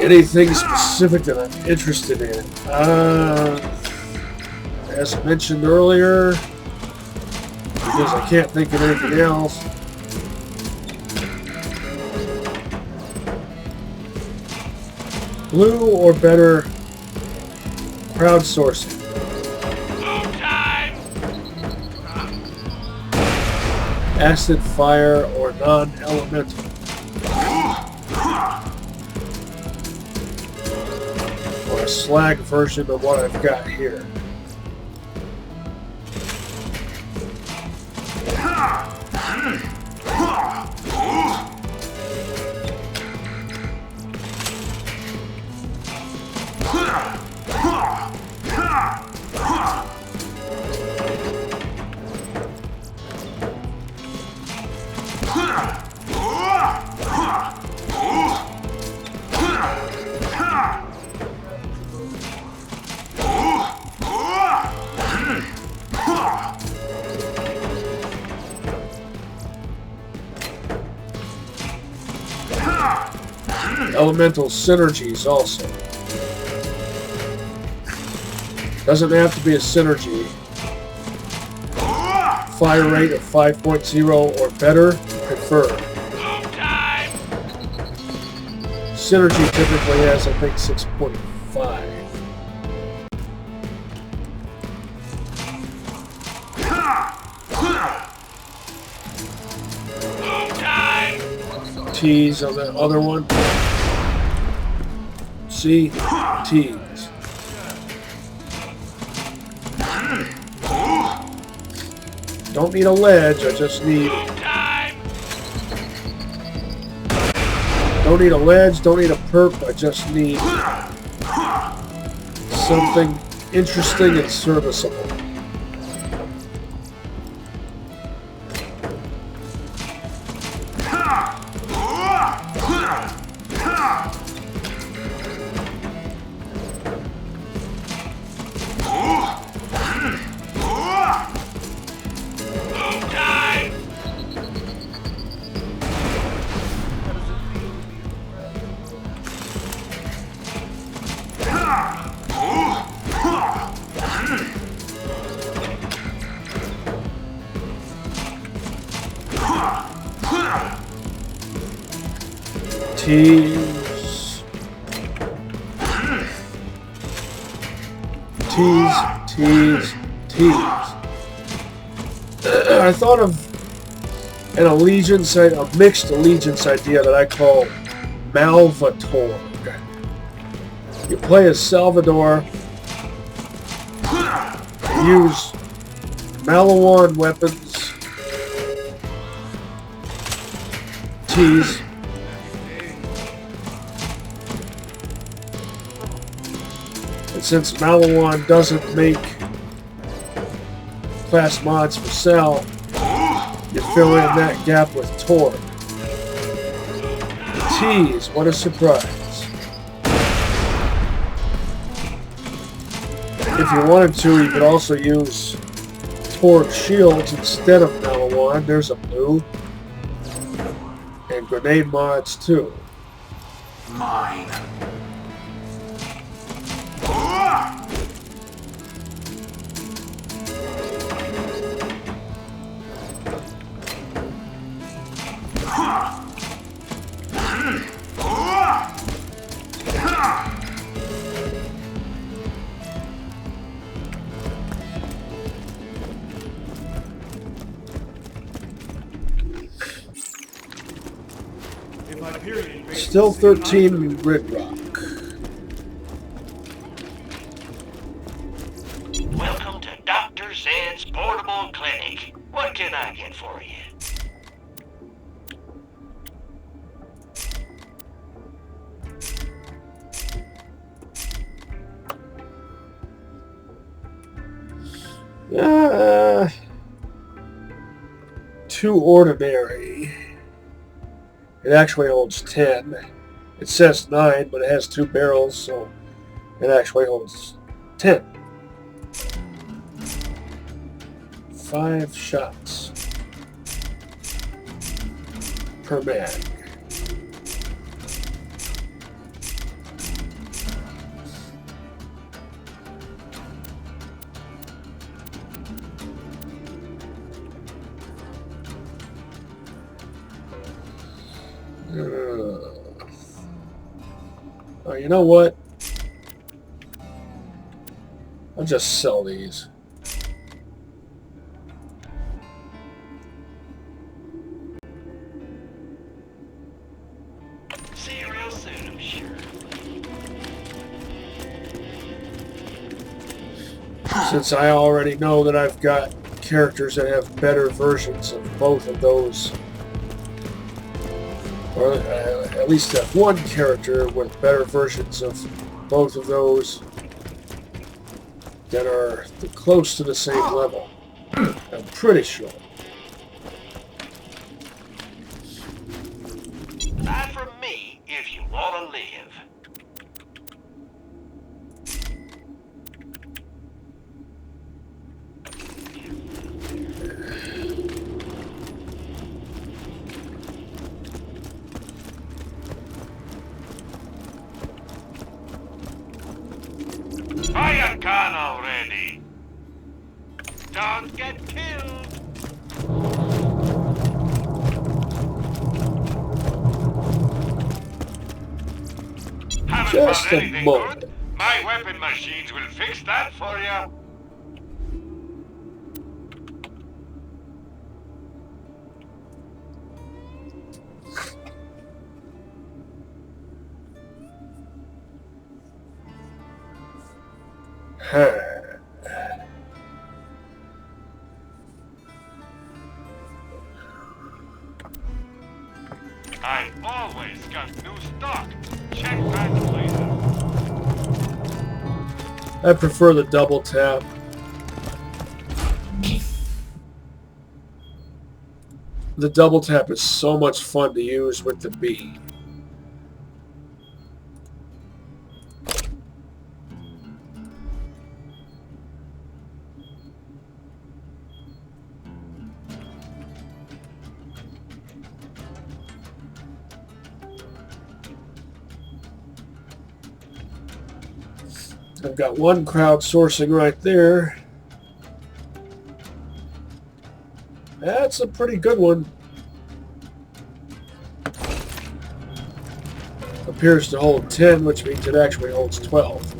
Anything specific that I'm interested in? As I mentioned earlier, because I can't think of anything else. Blue or better crowdsourcing. Acid, fire, or non-elemental. Or a slag version of what I've got here. elemental synergies also. Doesn't have to be a synergy. Fire rate of 5.0 or better preferred. Synergy typically has, I think, 6.5. T's on the other one. See? T's. Don't need a ledge, I just need... Don't need a ledge, don't need a perp, I just need something interesting and serviceable. T's. T's. I thought of an allegiance, a mixed allegiance idea that I call Malvator. You play as Salvador, use Malawan weapons, T's. And since Malawan doesn't make class mods for Sal, you fill in that gap with Tor. T's, what a surprise. If you wanted to, you could also use Tor shields instead of Malawan. There's a blue. And grenade mods too. Mine. Still 13 Red Rock. Welcome to Dr. Zed's Portable Clinic. What can I get for you? Too ordinary. It actually holds 10. It says 9, but it has 2 barrels, so it actually holds 10. 5 shots per mag. Oh, you know what? I'll just sell these. See you real soon, I'm sure. Since I already know that I've got characters that have better versions of both of those, or at least have one character with better versions of both of those that are close to the same level. I'm pretty sure. Buy from me if you want to live. Fire gun already! Don't get killed! Haven't Just found a anything moment. good? My weapon machines will fix that for you. I've always got new stock. Check back later. I prefer the double tap. The double tap is so much fun to use with the B. I've got one crowdsourcing right there. That's a pretty good one. Appears to hold 10, which means it actually holds 12.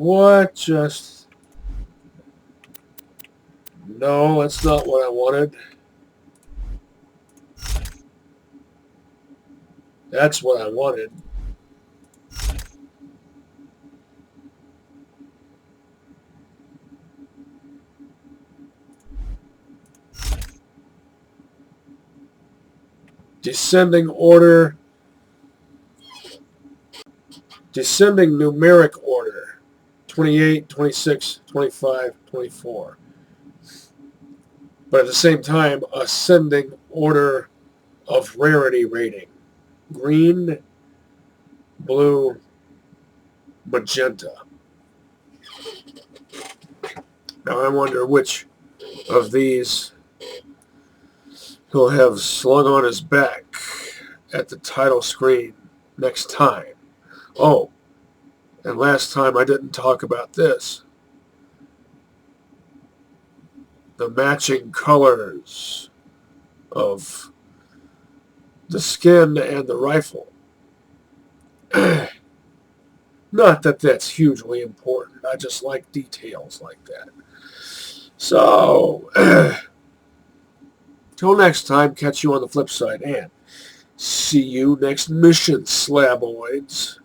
What just... No, that's not what I wanted. That's what I wanted. Descending order. Descending numeric order. 28, 26, 25, 24. But at the same time, ascending order of rarity rating. Green, blue, magenta. Now I wonder which of these he'll have slung on his back at the title screen next time. Oh, and last time I didn't talk about this. The matching colors of the skin and the rifle. Not that that's hugely important. I just like details like that. So, till next time, catch you on the flip side, and see you next mission, Slaboids.